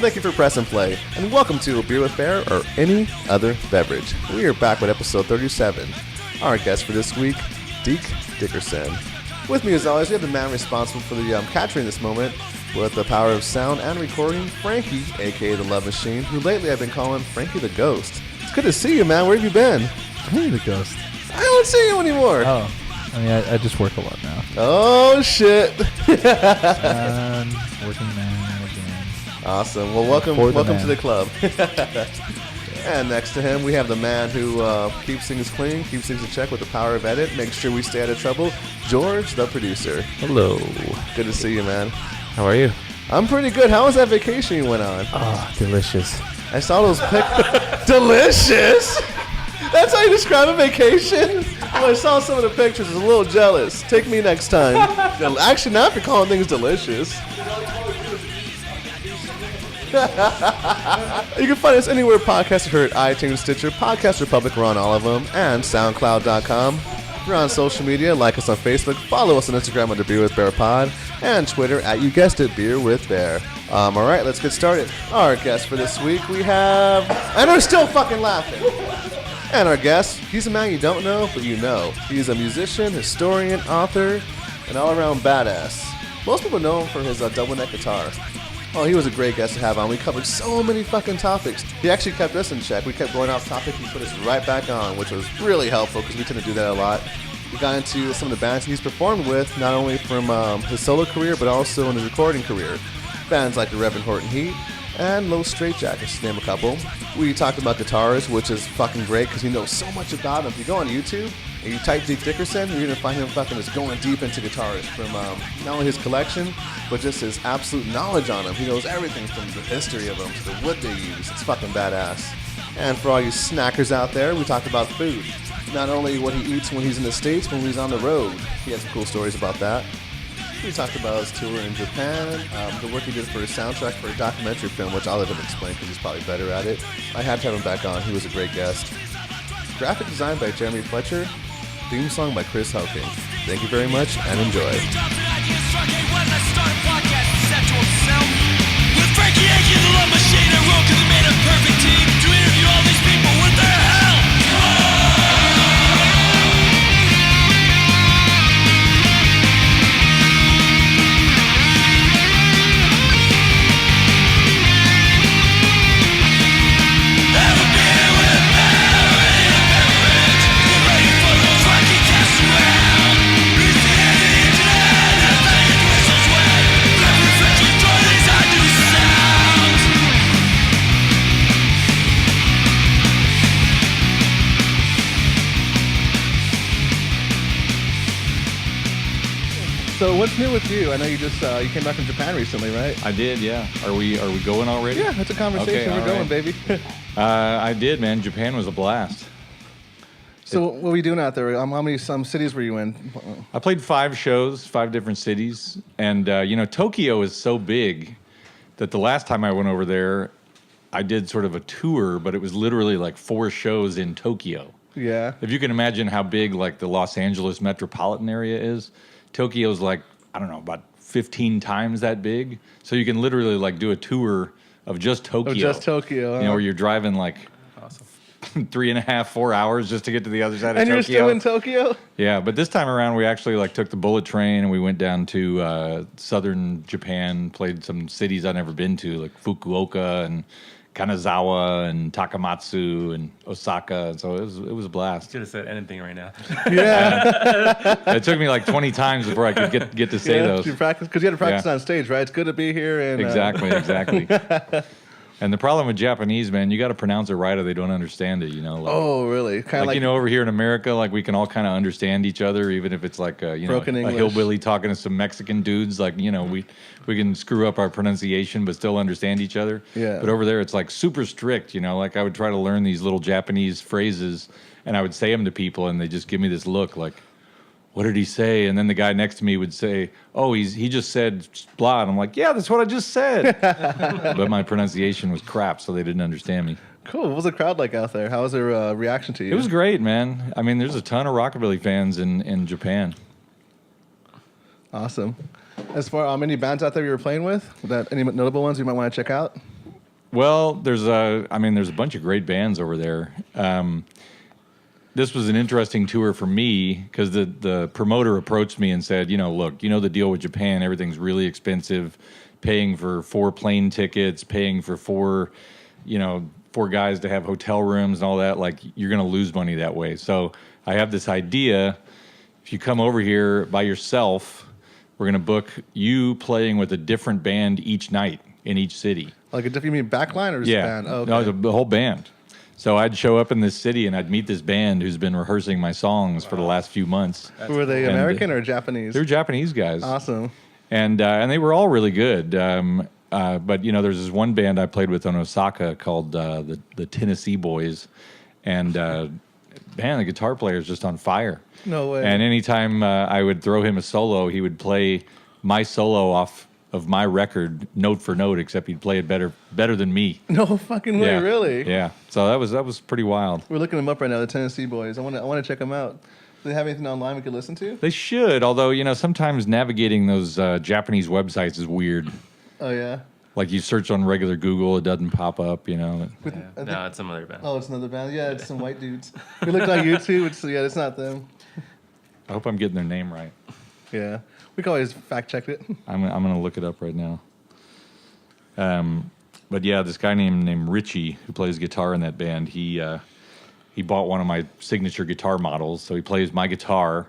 thank you for pressing play, and welcome to A Beer with Bear or Any Other Beverage. We are back with episode 37. Our guest for this week, Deke Dickerson. With me as always, we have the man responsible for the capturing this moment with the power of sound and recording, Franky, a.k.a. the Love Machine, who lately I've been calling Franky the Ghost. It's good to see you, man. Where have you been? Hey, the Ghost. I don't see you anymore. Oh, I mean, I just work a lot now. Oh, shit. Working man again. Awesome. Well, welcome to the club. And next to him, we have the man who keeps things clean, keeps things in check with the power of edit, makes sure we stay out of trouble, George, the producer. Hello. Good to see you, man. How are you? I'm pretty good. How was that vacation you went on? Oh, delicious. I saw those pics. Delicious? That's how you describe a vacation? When I saw some of the pictures, I was a little jealous. Take me next time. Actually, now if you're calling things delicious. You can find us anywhere podcasts are heard: iTunes, Stitcher, Podcast Republic, we're on all of them, and SoundCloud.com. If you're on social media, like us on Facebook, follow us on Instagram under Beer with Bear Pod, and Twitter at, you guessed it, Beer with Bear. All right, let's get started. Our guest for this week, we have, and we're still fucking laughing. And our guest, he's a man you don't know, but you know. He's a musician, historian, author, and all-around badass. Most people know him for his double neck guitar. Oh, he was a great guest to have on. We covered so many fucking topics. He actually kept us in check. We kept going off topic. He put us right back on, which was really helpful because we tend to do that a lot. We got into some of the bands he's performed with, not only from his solo career, but also in his recording career. Bands like the Rev Horton Heat and Low Straight Jackets, to name a couple. We talked about guitars, which is fucking great because he knows so much about them. If you go on YouTube and you type Deke Dickerson, you're going to find him fucking just going deep into guitars from not only his collection, but just his absolute knowledge on them. He knows everything from the history of them to the wood they use. It's fucking badass. And for all you snackers out there, we talked about food. Not only what he eats when he's in the States, but when he's on the road. He has some cool stories about that. We talked about his tour in Japan, the work he did for his soundtrack for a documentary film, which I'll let him explain because he's probably better at it. I had to have him back on. He was a great guest. Graphic design by Jeremie Fletcher. Theme song by Chris Hoking. Thank you very much and enjoy. With Franky, the Love Machine, I wrote 'cause it made a perfect team to interview all these people. What the hell? So what's new with you? I know you just you came back from Japan recently, right? I did, yeah. Are we going already? Yeah, it's a conversation. Okay, We're going, right. baby. I did, man. Japan was a blast. So what were you doing out there? How many cities were you in? I played 5 shows, 5 different cities, and Tokyo is so big that the last time I went over there, I did sort of a tour, but it was literally like 4 shows in Tokyo. Yeah. If you can imagine how big like the Los Angeles metropolitan area is, Tokyo's like, I don't know, about 15 times that big. So you can literally like do a tour of just Tokyo. Where you're driving like 3.5, 4 hours just to get to the other side of Tokyo. And you're still in Tokyo? Yeah, but this time around we actually like took the bullet train and we went down to southern Japan, played some cities I'd never been to, like Fukuoka and Kanazawa and Takamatsu and Osaka. So it was a blast. Should have said anything right now. Yeah. It took me like 20 times before I could get to say those. You practice because you had to practice on stage, right? It's good to be here. And exactly. And the problem with Japanese, man, you got to pronounce it right or they don't understand it, Like, oh, really? Kind of like over here in America, like we can all kind of understand each other, even if it's like a hillbilly talking to some Mexican dudes. Like, we can screw up our pronunciation but still understand each other. Yeah. But over there, it's like super strict, Like I would try to learn these little Japanese phrases and I would say them to people and they just give me this look like, what did he say? And then the guy next to me would say, oh, he just said blah. And I'm like, yeah, that's what I just said. But my pronunciation was crap, so they didn't understand me. Cool. What was the crowd like out there? How was their reaction to you? It was great, man. I mean, there's a ton of rockabilly fans in Japan. Awesome. As far any bands out there you were playing with, any notable ones you might want to check out? Well, there's a bunch of great bands over there. This was an interesting tour for me because the promoter approached me and said, look, the deal with Japan, everything's really expensive, paying for 4 plane tickets, paying for 4 guys to have hotel rooms and all that. Like, you're going to lose money that way. So I have this idea. If you come over here by yourself, we're going to book you playing with a different band each night in each city. Like you mean backline or just band? Oh, okay. No, the whole band. So I'd show up in this city and I'd meet this band who's been rehearsing my songs for the last few months. Who were they, American or Japanese? They're Japanese guys. Awesome. And they were all really good. But there's this one band I played with in Osaka called the Tennessee Boys, and man, the guitar player is just on fire. No way. And anytime I would throw him a solo, he would play my solo off of my record note for note, except he'd play it better than me. No fucking way, really? Yeah. So that was pretty wild. We're looking them up right now, the Tennessee Boys. I want to check them out. Do they have anything online we could listen to? They should, although sometimes navigating those Japanese websites is weird. Oh yeah. Like you search on regular Google, it doesn't pop up. No, it's some other band. Oh, it's another band. Yeah, it's some white dudes. We looked on YouTube. It's not them. I hope I'm getting their name right. Yeah, we can always fact check it. I'm gonna look it up right now. But yeah, this guy named Richie who plays guitar in that band, he bought one of my signature guitar models, so he plays my guitar,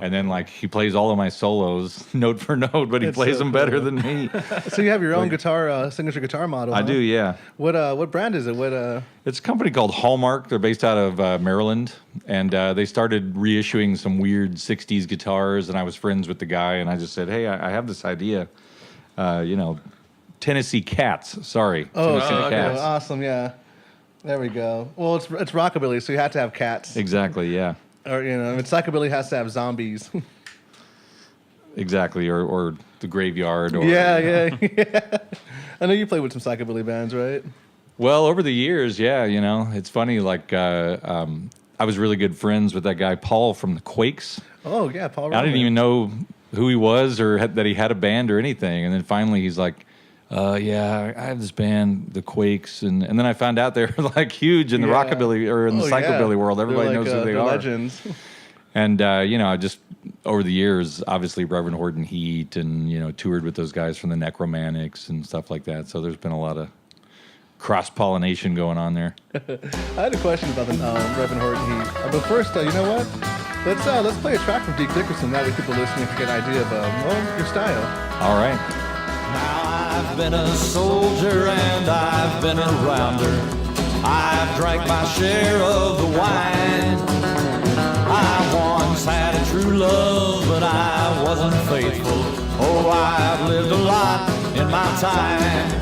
and then he plays all of my solos note for note, but he plays them better than me. So you have your own guitar, signature guitar model? I do, yeah. What brand is it? It's a company called Hallmark. They're based out of Maryland, and they started reissuing some weird '60s guitars. And I was friends with the guy, and I just said, "Hey, I have this idea. Tennessee Cats. Sorry, Tennessee Cats. Awesome, yeah. There we go. Well, it's rockabilly, so you have to have cats. Exactly, yeah. Or psychobilly has to have zombies. Exactly, or the graveyard. Or, yeah. I know you played with some psychobilly bands, right? Well, over the years, yeah. It's funny. I was really good friends with that guy Paul from the Quakes. Oh yeah, Paul. I didn't even know who he was or that he had a band or anything. And then finally, he's like, "Yeah, I have this band, the Quakes," and then I found out they're huge in the rockabilly or in the psychobilly world. Everybody knows who they are. Legends. And I just over the years, obviously Rev Horton Heat, and toured with those guys from the Necromantics and stuff like that. So there's been a lot of cross pollination going on there. I had a question about the Rev Horton Heat, but first, you know what? Let's play a track from Deke Dickerson. That way, people listening can get an idea of your style. All right. Now I've been a soldier and I've been a rounder. I've drank my share of the wine. I once had a true love, but I wasn't faithful. Oh, I've lived a lot in my time.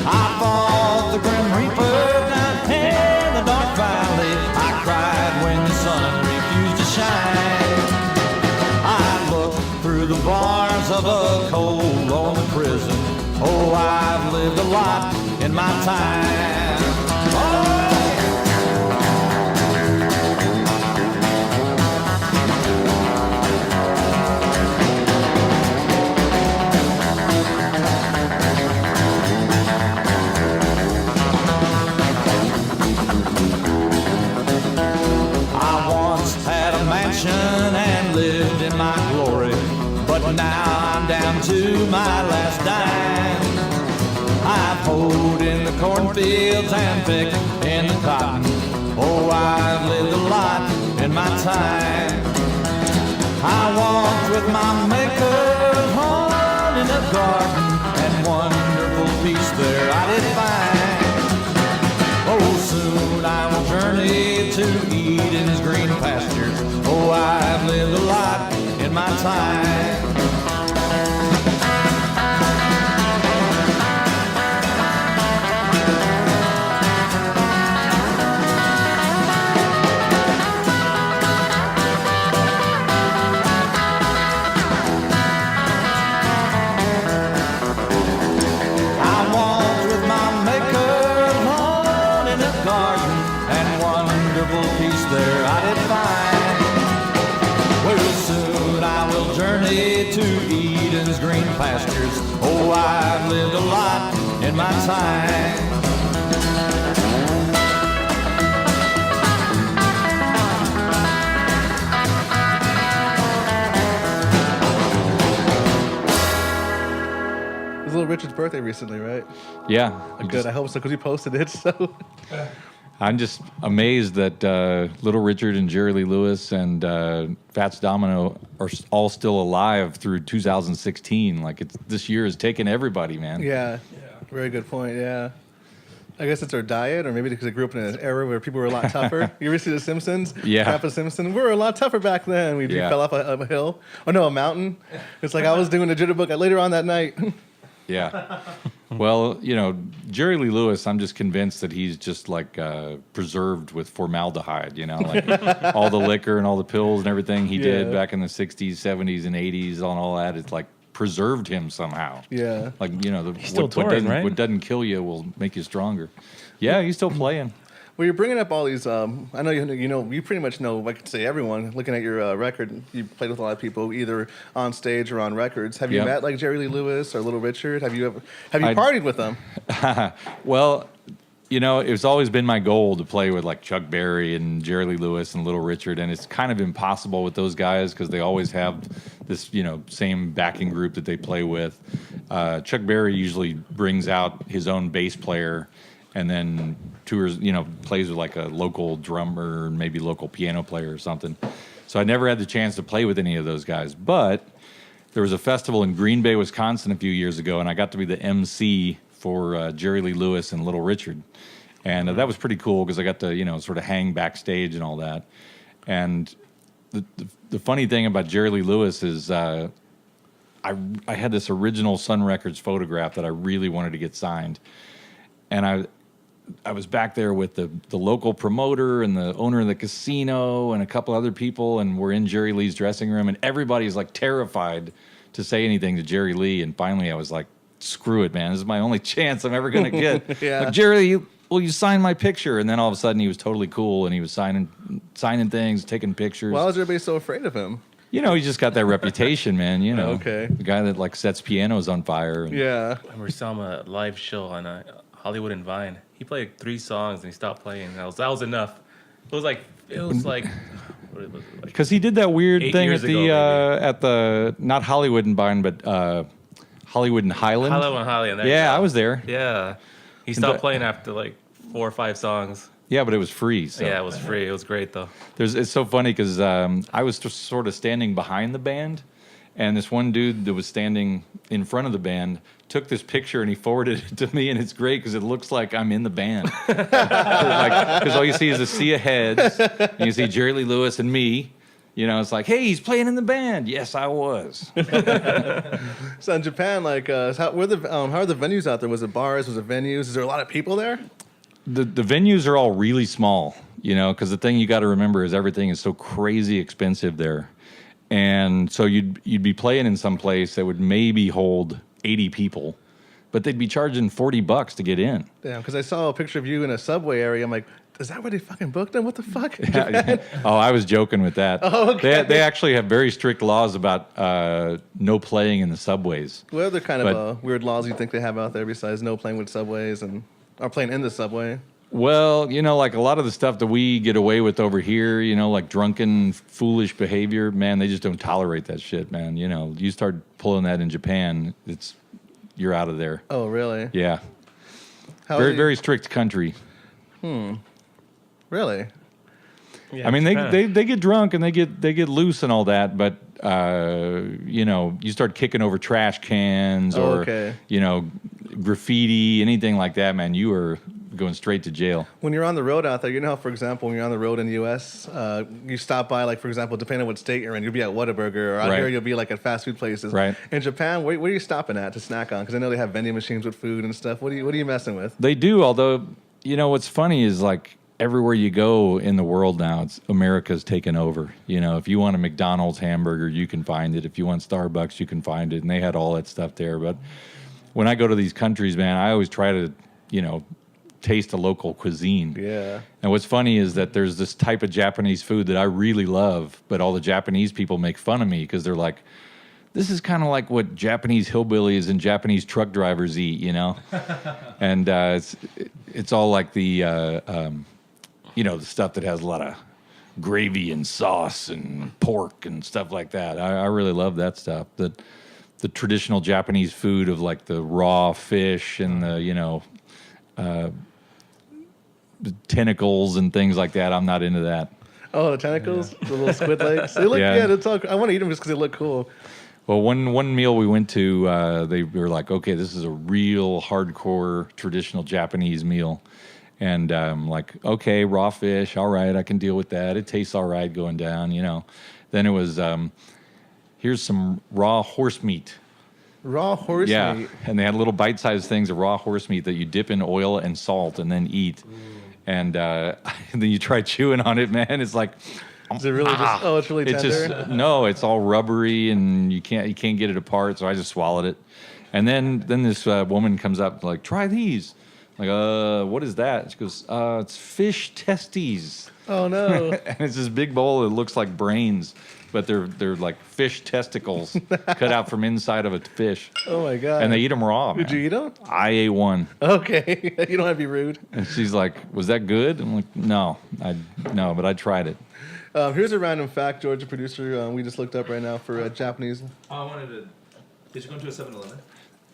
I fought the Grim Reaper down in the dark valley. I cried when the sun refused to shine. I looked through the bars of a cold, lonely prison. Oh, I've lived a lot in my time. Oh! And lived in my glory, but now I'm down to my last dime. I've hoed in the cornfields and picked in the cotton. Oh, I've lived a lot in my time. I walked with my maker home in the garden, and wonderful peace there I did find. Oh, soon I will journey to Eden's green pastures. Oh, I've lived a lot in my time. I walked with my maker alone in the garden, and wonderful peace there I did find. Well, soon I will journey to Eden's green pastures. Oh, I've lived a lot in my time. It was Little Richard's birthday recently, right? Yeah. Good. I hope so because he posted it. So I'm just amazed that Little Richard and Jerry Lee Lewis and Fats Domino are all still alive through 2016. Like this year has taken everybody, man. yeah, very good point. Yeah. I guess it's our diet, or maybe because I grew up in an era where people were a lot tougher. You ever see The Simpsons? Yeah. Papa Simpson. We were a lot tougher back then. We fell off a hill. Oh, no, a mountain. It's like I was doing a jitterbug later on that night. Yeah. Well, Jerry Lee Lewis, I'm just convinced that he's just like preserved with formaldehyde, like all the liquor and all the pills and everything he did back in the 60s, 70s, and 80s and all that. It's like preserved him somehow. Yeah. Like, He's still touring, right? What doesn't kill you will make you stronger. Yeah, he's still playing. Well, you're bringing up all these. I know you pretty much know. I could say everyone. Looking at your record, you played with a lot of people, either on stage or on records. Have you met like Jerry Lee Lewis or Little Richard? Have you partied with them? Well, it's always been my goal to play with like Chuck Berry and Jerry Lee Lewis and Little Richard, and it's kind of impossible with those guys because they always have this same backing group that they play with. Chuck Berry usually brings out his own bass player and then tours, plays with like a local drummer, maybe local piano player or something. So I never had the chance to play with any of those guys. But there was a festival in Green Bay, Wisconsin a few years ago, and I got to be the MC for Jerry Lee Lewis and Little Richard. And that was pretty cool because I got to, sort of hang backstage and all that. And the funny thing about Jerry Lee Lewis is I had this original Sun Records photograph that I really wanted to get signed. And I was back there with the local promoter and the owner of the casino and a couple other people, and we're in Jerry Lee's dressing room, and everybody's like terrified to say anything to Jerry Lee. And finally I was like, screw it, man. This is my only chance I'm ever going to get. Like, Jerry, will you sign my picture? And then all of a sudden he was totally cool, and he was signing things, taking pictures. Why was everybody so afraid of him? He just got that reputation, man. Okay. The guy that like sets pianos on fire. Yeah. I remember saw him a live show on Hollywood and Vine. He played 3 songs and he stopped playing. That was enough. It was like what was it, like because he did that weird 8 thing years at ago, at the not Hollywood and Vine, but Hollywood and Highland. Highland. I was there. Yeah, he stopped playing after like 4 or 5 songs. Yeah, but it was free. So. Yeah, it was free. It was great though. It's so funny because I was just sort of standing behind the band, and this one dude that was standing in front of the band took this picture and he forwarded it to me, and it's great because it looks like I'm in the band. Because all you see is a sea of heads, and you see Jerry Lee Lewis and me. It's like, hey, he's playing in the band. Yes, I was. So in Japan, like, how are the venues out there? Was it bars? Was it venues? Is there a lot of people there? The venues are all really small, because the thing you got to remember is everything is so crazy expensive there. And so you'd be playing in some place that would maybe hold 80 people, but they'd be charging $40 to get in. Damn, because I saw a picture of you in a subway area. I'm like, is that where they fucking booked them? What the fuck? Oh, I was joking with that. Oh, okay. They actually have very strict laws about no playing in the subways. What other kind of weird laws you think they have out there besides no playing with subways or playing in the subway? Well, like a lot of the stuff that we get away with over here, like drunken, foolish behavior, man, they just don't tolerate that shit, man. You start pulling that in Japan, you're out of there. Oh, really? Yeah. Very strict country. Really? Yeah, I mean, they get drunk and they get loose and all that, but you start kicking over trash cans or graffiti, anything like that, man, you are going straight to jail. When you're on the road out there, for example, when you're on the road in the U.S., you stop by, like, for example, depending on what state you're in, you'll be at Whataburger, or out here you'll be, like, at fast food places. Right. In Japan, where are you stopping at to snack on? Because I know they have vending machines with food and stuff. What are you messing with? They do, although, what's funny is, like, everywhere you go in the world now, America's taken over. If you want a McDonald's hamburger, you can find it. If you want Starbucks, you can find it. And they had all that stuff there. But when I go to these countries, man, I always try to, taste a local cuisine. Yeah. And what's funny is that there's this type of Japanese food that I really love, but all the Japanese people make fun of me because they're like, this is kind of like what Japanese hillbillies and Japanese truck drivers eat, you know? And it's all like the, the stuff that has a lot of gravy and sauce and pork and stuff like that. I really love that stuff. The traditional Japanese food of like the raw fish and the tentacles and things like that. I'm not into that. Oh, the tentacles, the little squid legs. They look, I want to eat them just because they look cool. Well, one meal we went to, they were like, okay, this is a real hardcore traditional Japanese meal. And like, okay, raw fish, all right, I can deal with that. It tastes all right going down, you know. Then it was, here's some raw horse meat. Raw horse meat? Yeah, and they had little bite-sized things of raw horse meat that you dip in oil and salt and then eat. And then you try chewing on it, man. It's like, is it really just? Oh, it's really tender. No, it's all rubbery, and you can't get it apart. So I just swallowed it. And then this woman comes up like, try these. I'm like, what is that? She goes, it's fish testes. Oh no! And it's this big bowl that looks like brains, but they're like fish testicles cut out from inside of a fish. Oh my god! And they eat them raw. Did you eat them? I ate one. Okay, you don't have to be rude. And she's like, "Was that good?" I'm like, "No, but I tried it." Here's a random fact, George, the producer. We just looked up right now for Japanese. I wanted to. Did you go to a 7-Eleven?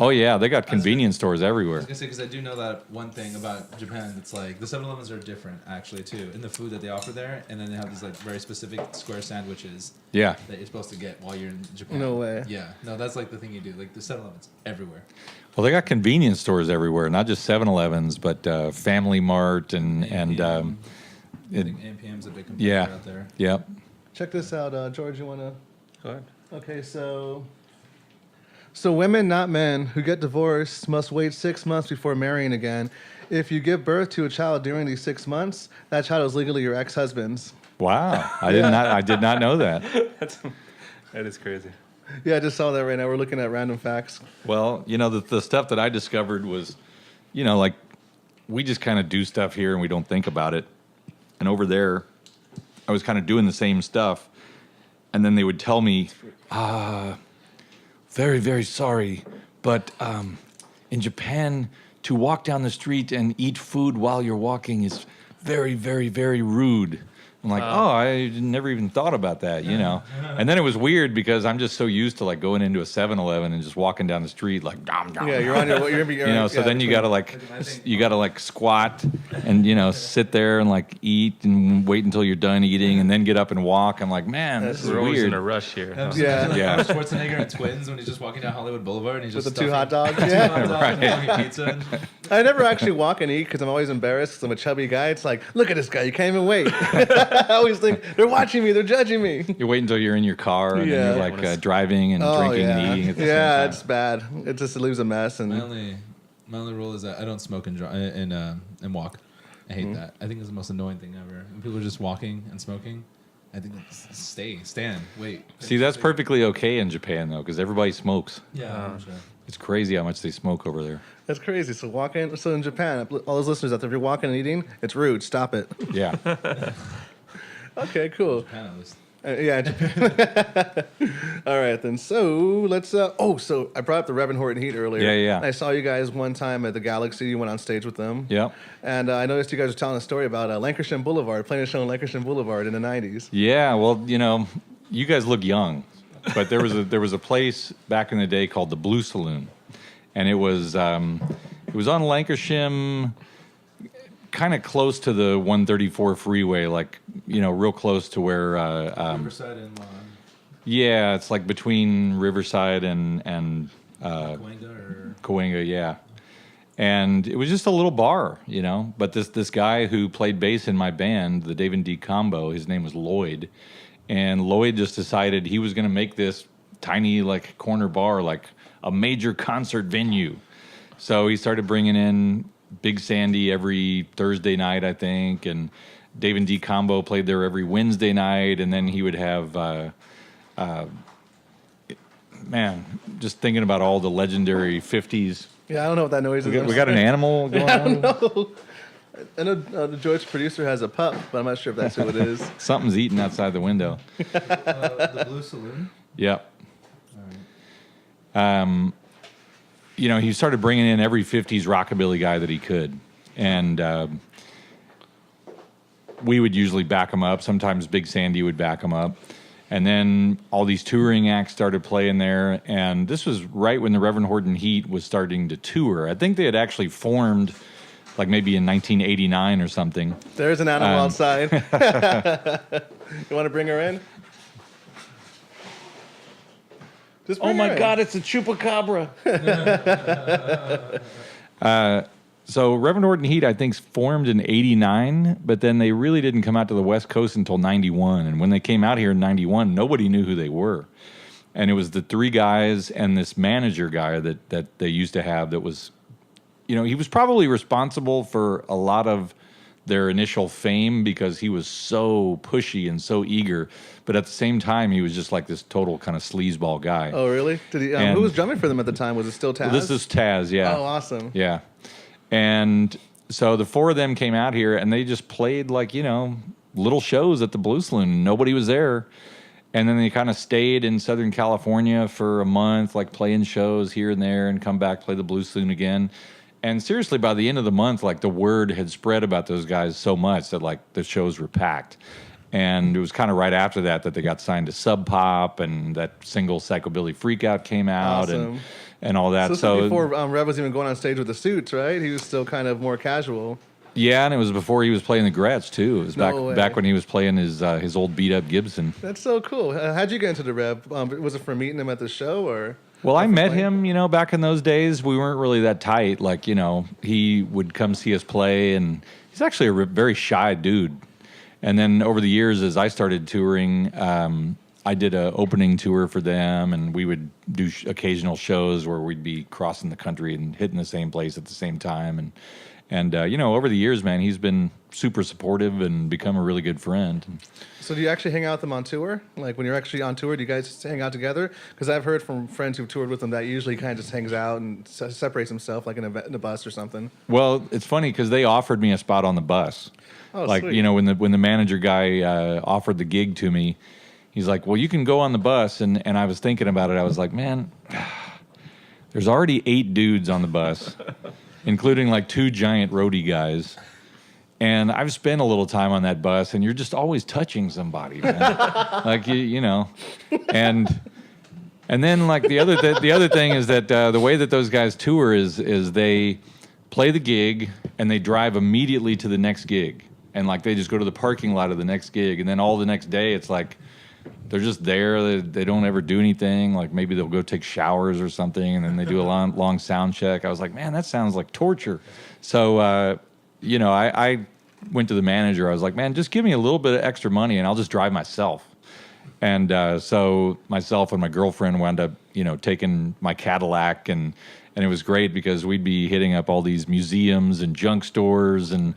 Oh yeah, they got convenience stores everywhere. I was gonna say because I do know that one thing about Japan. It's like the 7-Elevens are different actually too in the food that they offer there, and then they have these like very specific square sandwiches. Yeah. That you're supposed to get while you're in Japan. No way. Yeah. No, that's like the thing you do. Like the 7-Elevens everywhere. Well, they got convenience stores everywhere, not just 7-Elevens, but Family Mart and I think AMPM's a big competitor out there. Yep. Check this out, George. You wanna? Go ahead. Okay, so women, not men, who get divorced must wait 6 months before marrying again. If you give birth to a child during these 6 months, that child is legally your ex-husband's. Wow, I did not know that. That is crazy. Yeah, I just saw that right now. We're looking at random facts. Well, the stuff that I discovered was, like we just kind of do stuff here and we don't think about it. And over there, I was kind of doing the same stuff, and then they would tell me, very, very sorry, but in Japan, to walk down the street and eat food while you're walking is very, very, very rude. I'm like, I never even thought about that, And then it was weird because I'm just so used to like going into a 7-Eleven and just walking down the street like, dom, dom. Yeah, you're on your, so then you gotta like squat and sit there and like eat and wait until you're done eating and then get up and walk. I'm like, man, this is We're always weird. in a rush here. Yeah. Schwarzenegger and Twins when he's just walking down Hollywood Boulevard and he's with just the 2 hot dogs. Hot Yeah. dogs Right. and fucking pizza. And I never actually walk and eat because I'm always embarrassed because I'm a chubby guy. It's like, look at this guy. You can't even wait. I always think, they're watching me. They're judging me. You wait until you're in your car and then you're like driving and drinking and eating at the same time. It's bad. It just leaves a mess. And my only rule is that I don't smoke and walk. I hate that. I think it's the most annoying thing ever. When people are just walking and smoking, I think stand, wait. See, that's perfectly okay in Japan though, because everybody smokes. Yeah, sure. It's crazy how much they smoke over there. that's crazy. So in Japan, all those listeners out there, if you're walking and eating, it's rude. Stop it. Yeah. Okay, cool. Japan at least. Japan. All right, then. So let's. So I brought up the Rev Horton Heat earlier. Yeah. And I saw you guys one time at the Galaxy. You went on stage with them. Yep. And I noticed you guys were telling a story about Lancashire Boulevard, playing a show on Lancashire Boulevard in the '90s. Yeah. Well, you guys look young, but there was a place back in the day called the Blue Saloon, and it was on Lancashire, kind of close to the 134 freeway, like real close to where Riverside and Lawn. Yeah, it's like between Riverside and Cahuenga, yeah. And it was just a little bar, But this guy who played bass in my band, the Dave and D combo, his name was Lloyd, and Lloyd just decided he was going to make this tiny like corner bar like a major concert venue. So he started bringing in Big Sandy every Thursday night, I think, and Dave and D combo played there every Wednesday night, and then he would have, just thinking about all the legendary 50s. Yeah, I don't know what that noise is. We got an animal going on? I don't know. I know the George producer has a pup, but I'm not sure if that's who it is. Something's eating outside the window. the Blue Saloon. Yep. All right. he started bringing in every 50s rockabilly guy that he could. And we would usually back him up. Sometimes Big Sandy would back him up. And then all these touring acts started playing there. And this was right when the Rev Horton Heat was starting to tour. I think they had actually formed like maybe in 1989 or something. There's an animal outside. You want to bring her in? Just bring her in. God, it's a chupacabra. So Rev Horton Heat, I think, formed in 89, but then they really didn't come out to the West Coast until 91. And when they came out here in 91, nobody knew who they were. And it was the three guys and this manager guy that they used to have that was, he was probably responsible for a lot of their initial fame because he was so pushy and so eager. But at the same time, he was just like this total kind of sleazeball guy. Oh, really? Did he? Who was drumming for them at the time? Was it still Taz? This is Taz, yeah. Oh, awesome. Yeah. And so the four of them came out here and they just played like, little shows at the Blue Saloon. Nobody was there. And then they kind of stayed in Southern California for a month, like playing shows here and there and come back, play the Blue Saloon again. And seriously, by the end of the month, like the word had spread about those guys so much that like the shows were packed. And it was kind of right after that they got signed to Sub Pop and that single Psychobilly Freakout came out. Awesome. And all that. So this was before Rev was even going on stage with the suits, right? He was still kind of more casual. Yeah, and it was before he was playing the Gretsch, too. It was No way. back when he was playing his old beat-up Gibson. That's so cool. How'd you get into the Rev? Was it from meeting him at the show, or? Well, I met him, back in those days. We weren't really that tight. Like, he would come see us play, and he's actually a very shy dude. And then over the years, as I started touring, I did an opening tour for them, and we would do occasional shows where we'd be crossing the country and hitting the same place at the same time. And over the years, man, he's been super supportive and become a really good friend. So do you actually hang out with them on tour? Like when you're actually on tour, do you guys just hang out together? Because I've heard from friends who've toured with him that usually kind of just hangs out and separates himself, like in a bus or something. Well, it's funny because they offered me a spot on the bus. Oh, like, sweet. when the manager guy offered the gig to me, he's like, well, you can go on the bus. And I was thinking about it. I was like, man, there's already 8 dudes on the bus, including like 2 giant roadie guys. And I've spent a little time on that bus, and you're just always touching somebody, man. Like, And then like the other thing is that the way that those guys tour is they play the gig and they drive immediately to the next gig. And like they just go to the parking lot of the next gig, and then all the next day it's like they're just there. They don't ever do anything. Like maybe they'll go take showers or something, and then they do a long sound check. I was like, man, that sounds like torture. So, I went to the manager. I was like, man, just give me a little bit of extra money, and I'll just drive myself. And so myself and my girlfriend wound up, taking my Cadillac, and it was great because we'd be hitting up all these museums and junk stores and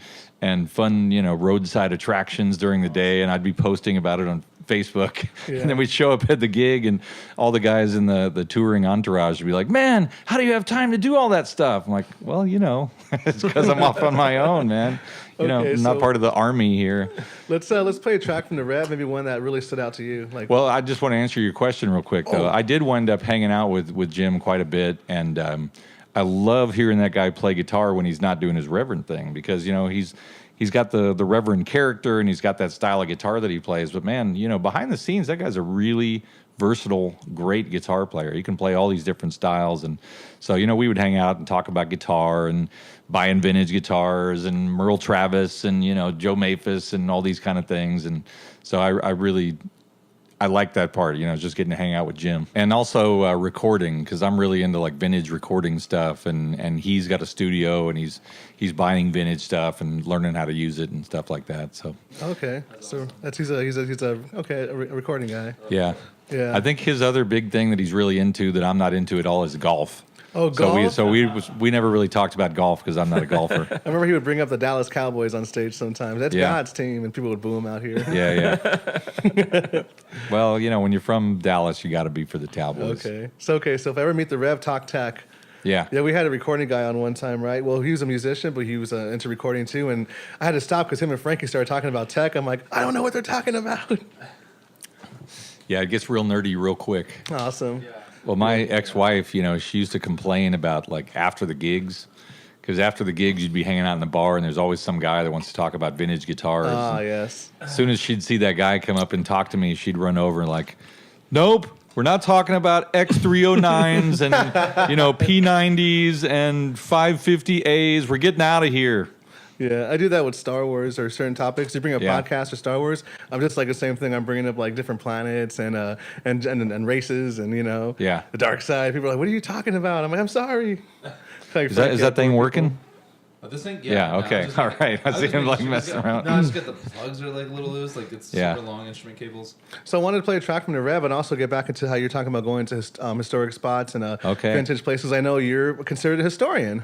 fun, roadside attractions during the day, and I'd be posting about it on Facebook. Yeah. And then we'd show up at the gig, and all the guys in the touring entourage would be like, man, how do you have time to do all that stuff? I'm like, well, it's because I'm off on my own, man. Okay, I'm not so- part of the army here. Let's play a track from the Rev, maybe one that really stood out to you. Like, Well, I just want to answer your question real quick, though. I did wind up hanging out with Jim quite a bit, and I love hearing that guy play guitar when he's not doing his reverend thing, because he's got the reverend character, and he's got that style of guitar that he plays. But man, behind the scenes, that guy's a really versatile, great guitar player. He can play all these different styles, and so we would hang out and talk about guitar and buying vintage guitars and Merle Travis and Joe Maphis and all these kind of things. And so I like that part, just getting to hang out with Jim. And also recording, because I'm really into like vintage recording stuff, and he's got a studio, and he's buying vintage stuff and learning how to use it and stuff like that. So okay, so he's a recording guy. yeah. Yeah. I think his other big thing that he's really into that I'm not into at all is golf. Oh, golf? So we never really talked about golf because I'm not a golfer. I remember he would bring up the Dallas Cowboys on stage sometimes. That's Yeah. God's team, and people would boo him out here. Yeah. Well, when you're from Dallas, you got to be for the Cowboys. Okay. So if I ever meet the Rev Talk Tech, Yeah. yeah, we had a recording guy on one time, right? Well, he was a musician, but he was into recording too, and I had to stop because him and Franky started talking about tech. I'm like, I don't know what they're talking about. Yeah, it gets real nerdy real quick. Awesome. Well, my ex-wife, you know, she used to complain about like after the gigs, because after the gigs you'd be hanging out in the bar and there's always some guy that wants to talk about vintage guitars. Ah, And yes. as soon as she'd see that guy come up and talk to me, she'd run over and like, nope, we're not talking about X309s and, you know, P90s and 550As. We're getting out of here. Yeah, I do that with Star Wars or certain topics. You bring up Yeah. podcasts or Star Wars, I'm just like the same thing. I'm bringing up like different planets and races and, you know, Yeah. the dark side. People are like, what are you talking about? I'm like, I'm sorry. Like, Is that thing working? Oh, this thing? Yeah, okay. just- All right. I see just him, making like, sure messing it's around. No, I just got the plugs are like a little loose. Like it's Yeah. super long instrument cables. So I wanted to play a track from the Rev and also get back into how you're talking about going to historic spots and Okay. vintage places. I know you're considered a historian.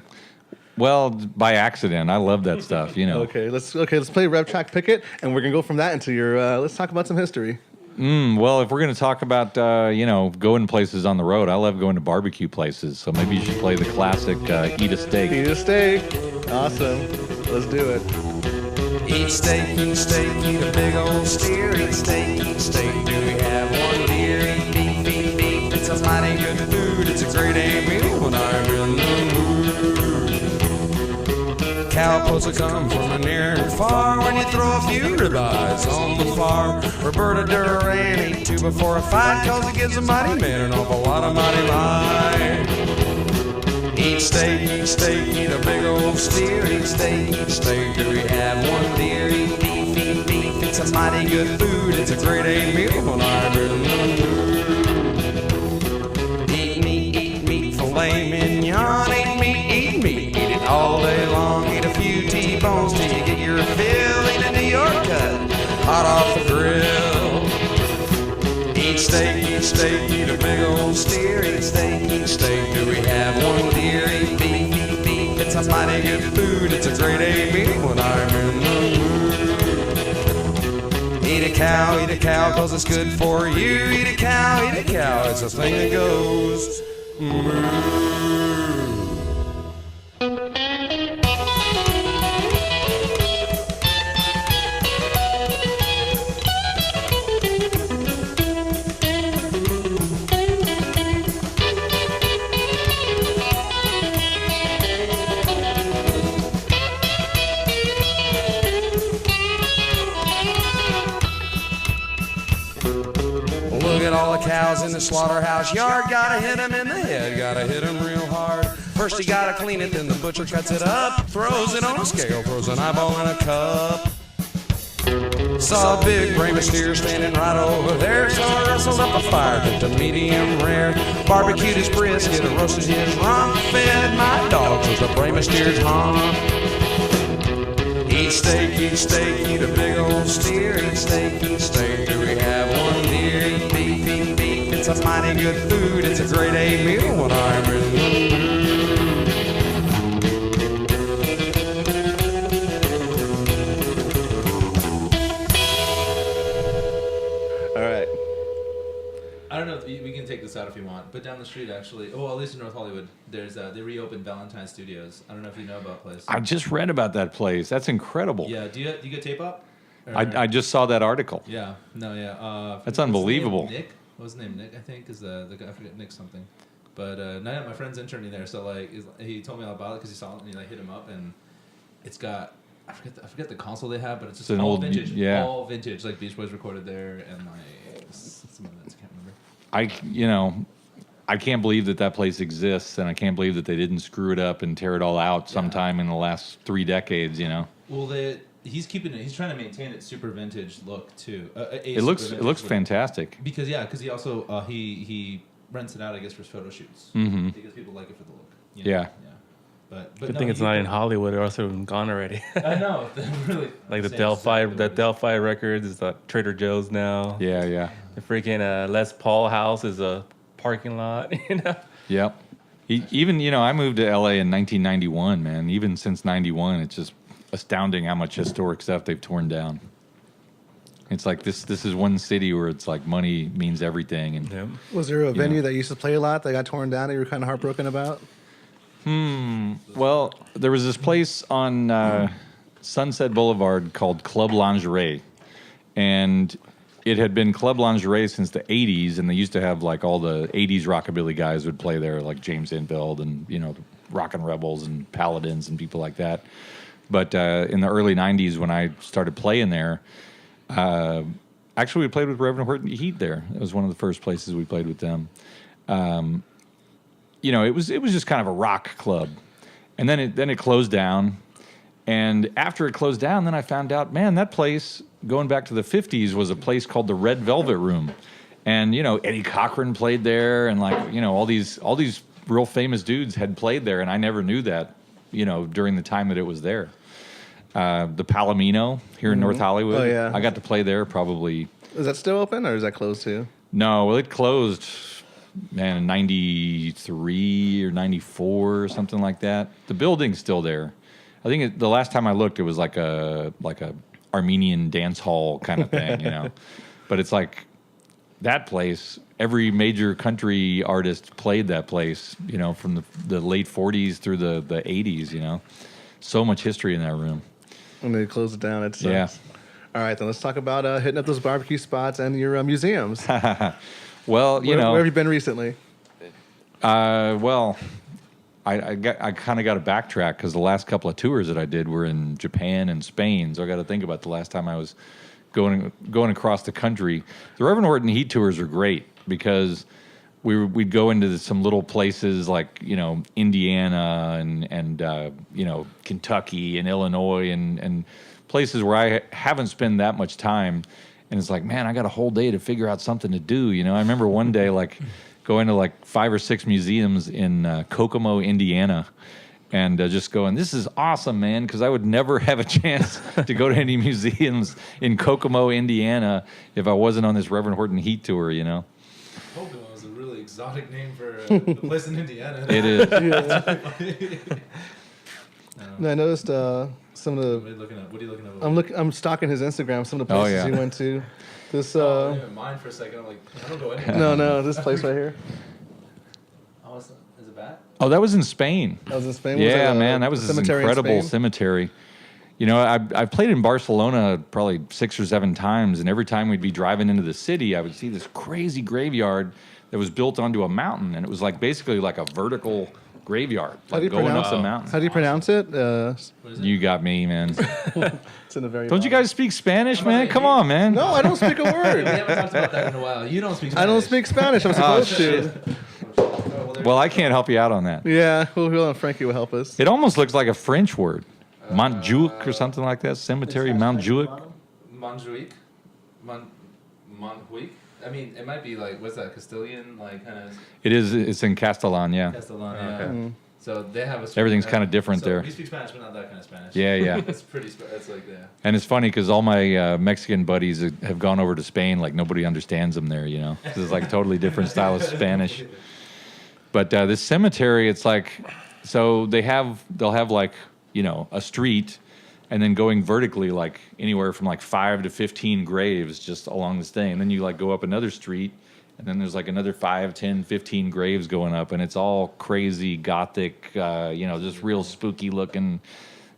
Well, by accident. I love that stuff, you know. Okay, let's play Rev track Pick It, and we're gonna go from that into your. Let's talk about some history. Well, if we're going to talk about, you know, going places on the road, I love going to barbecue places. So maybe you should play the classic Eat a Steak. Eat a steak. Awesome. Let's do it. Eat steak, eat a big old steer. Eat steak, do we have one deer? Eat beef, it's a mighty good food. It's a great A meal when I'm in the mood. Cowpokes will come from near and far when you throw a few ribeyes on the farm. Roberta Duran ate two before a fight, cause it gives a mighty man an awful lot of mighty life. Eat steak, eat a big old steer. Eat steak, do we have one deer? Eat beef, it's a mighty good food. It's a great A meal when I'm in the mood. Eat meat, filet mignon. Eat meat, eat it all day long. Eat a few T-bones till you get your fill. Eat a New York cut, hot off the grill. Eat steak, eat a big old steer. Eat steak, do we have one deer? Eat beef, it's a mighty good food. It's a great A meal when I'm in the mood. Eat a cow, cause it's good for you. Eat a cow, it's a thing that goes moo. Look at all the cows in the slaughterhouse yard. Gotta hit 'em in the head, gotta hit 'em real hard. First you gotta clean it, then the butcher cuts it up, throws it on a scale, throws an eyeball in a cup. Saw a big brain of steer standing right over there, so I rustled up a fire, cooked a medium rare. Barbecued his brisket, roasted his rump, fed my dogs with a brain of steer's hump. Eat steak, eat a big old steer. Eat steak, do we have one deer? Eat beef, it's a mighty good food. It's a great A meal when I'm in the mood. All right. I don't know if we can take this out if you want, but down the street actually, well, at least in North Hollywood, there's they reopened Valentine Studios. I don't know if you know about the place. I just read about that place. That's incredible. Yeah, do you get tape up? Or- I just saw that article. Yeah, no, yeah. That's what's his name? unbelievable. Nick? What was his name? Nick, I think, is the guy. I forget Nick something. But no, my friend's interning there, so like he told me all about it because he saw it and he like hit him up, and it's got I forget the console they have, but it's just an all old- vintage, yeah. all vintage. Like Beach Boys recorded there, and like some of it, I can't remember. I can't believe that place exists, and I can't believe that they didn't screw it up and tear it all out sometime in the last 3 decades. You know, Well, he's keeping it. He's trying to maintain its super vintage look too. it looks fantastic. Because he also he rents it out, I guess, for photo shoots because people like it for the look. You know? Yeah. But Good no, thing it's he- not in Hollywood, or else it would have gone already. I know, really. Like the Same Delphi, exactly what it is. Delphi Records is the Trader Joe's now. Yeah. The freaking Les Paul house is a parking lot. You know. Yep. Even I moved to LA in 1991, man. Even since 91, it's just astounding how much historic stuff they've torn down. It's like this is one city where it's like money means everything. And Yep. Was there a venue that used to play a lot that got torn down that you were kind of heartbroken about? well, there was this place on Sunset Boulevard called Club Lingerie, and it had been Club Lingerie since the 80s, and they used to have like all the 80s rockabilly guys would play there, like James Intveld and, you know, the Rockin' Rebels and Paladins and people like that. But in the early 90s when I started playing there, actually we played with Rev Horton Heat there. It was one of the first places we played with them. You know, it was just kind of a rock club. And then it closed down. And after it closed down, then I found out, man, that place, going back to the 50s, was a place called the Red Velvet Room. And, you know, Eddie Cochran played there, and, like, you know, all these real famous dudes had played there, and I never knew that, you know, during the time that it was there. The Palomino here in North Hollywood. Oh, yeah. I got to play there probably. Is that still open, or is that closed too? No, well, it closed, man, in 93 or 94 or something like that. The building's still there. I think the last time I looked, it was like a Armenian dance hall kind of thing, you know. But it's like that place. Every major country artist played that place, you know, from the late 40s through the 80s, you know. So much history in that room. And they closed it down. It's Yeah. All right, then let's talk about hitting up those barbecue spots and your museums. Well, you know, where have you been recently? Well, I kind of got to backtrack because the last couple of tours that I did were in Japan and Spain. So I got to think about the last time I was going across the country. The Rev Horton Heat tours are great because we'd go into some little places like, you know, Indiana and you know, Kentucky and Illinois and places where I haven't spent that much time. And it's like, man, I got a whole day to figure out something to do. You know, I remember one day like going to like 5 or 6 museums in Kokomo, Indiana, and just going, this is awesome, man, because I would never have a chance to go to any museums in Kokomo, Indiana, if I wasn't on this Rev Horton Heat tour, you know. Kokomo is a really exotic name for a place in Indiana. It is. No, I noticed some of the. What are you looking up? I'm stalking his Instagram. Some of the places he went to. This. I didn't even mind for a second. I'm like, I don't go anywhere. No, this place right here. Oh, is it bad? Oh, that was in Spain. That was in Spain. Yeah, man, that was this cemetery incredible cemetery. You know, I've played in Barcelona probably 6 or 7 times, and every time we'd be driving into the city, I would see this crazy graveyard that was built onto a mountain, and it was like basically like a vertical graveyard, like going up the mountain. How do you pronounce it? You got me, man. It's in the very. Don't you guys speak Spanish, man? Come on, man. No, I don't speak a We word. haven't talked about that in a while. You don't speak Spanish. I don't speak Spanish. I'm supposed to. Well, I can't help you out on that. Yeah, well, Franky will help us. It almost looks like a French word. Montjuic or something like that. Cemetery, Montjuic. Montjuic? Montjuic? I mean, it might be like, what's that, Castilian? Like, kind of. It is. It's in Castellan, yeah. Castellan, yeah. Mm-hmm. So they have a. Everything's kind of different there. We speak Spanish, but not that kind of Spanish. Yeah, yeah. It's pretty. It's like, yeah. And it's funny because all my Mexican buddies have gone over to Spain. Like nobody understands them there, you know. It's like totally different style of Spanish. But this cemetery, it's like, so they'll have like, you know, a street, and then going vertically like anywhere from like 5 to 15 graves just along this thing. And then you like go up another street, and then there's like another 5, 10, 15 graves going up, and it's all crazy gothic, you know, just real spooky looking.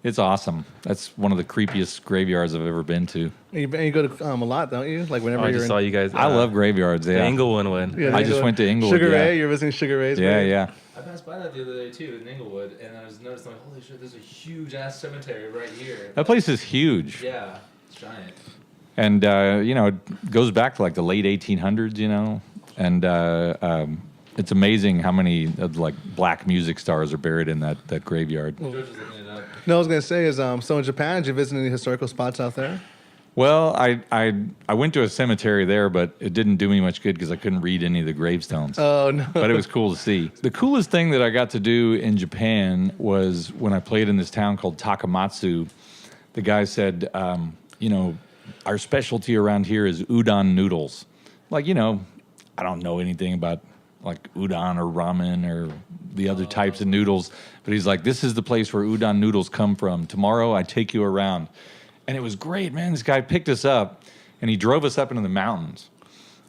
It's awesome. That's one of the creepiest graveyards I've ever been to. And you go to a lot, don't you? Like whenever I you're just in. saw you guys. I love graveyards. The Yeah, Inglewood one. Yeah, I just went to Inglewood. Sugar yeah. Ray, you're visiting Sugar Ray's. Yeah, grave? yeah. I passed by that the other day too in Inglewood, and I was noticing like, holy shit, there's a huge ass cemetery right here. That place is huge. Yeah, it's giant. And, you know, it goes back to like the late 1800s, you know. And it's amazing how many of like black music stars are buried in that graveyard. George is looking it up. No, I was gonna say is so in Japan, did you visit any historical spots out there? Well, I went to a cemetery there, but it didn't do me much good because I couldn't read any of the gravestones. Oh no! But it was cool to see. The coolest thing that I got to do in Japan was when I played in this town called Takamatsu. The guy said, you know, our specialty around here is udon noodles. Like, you know, I don't know anything about like udon or ramen or the other types of noodles, but he's like, this is the place where udon noodles come from. Tomorrow I take you around. And it was great, man. This guy picked us up, and he drove us up into the mountains.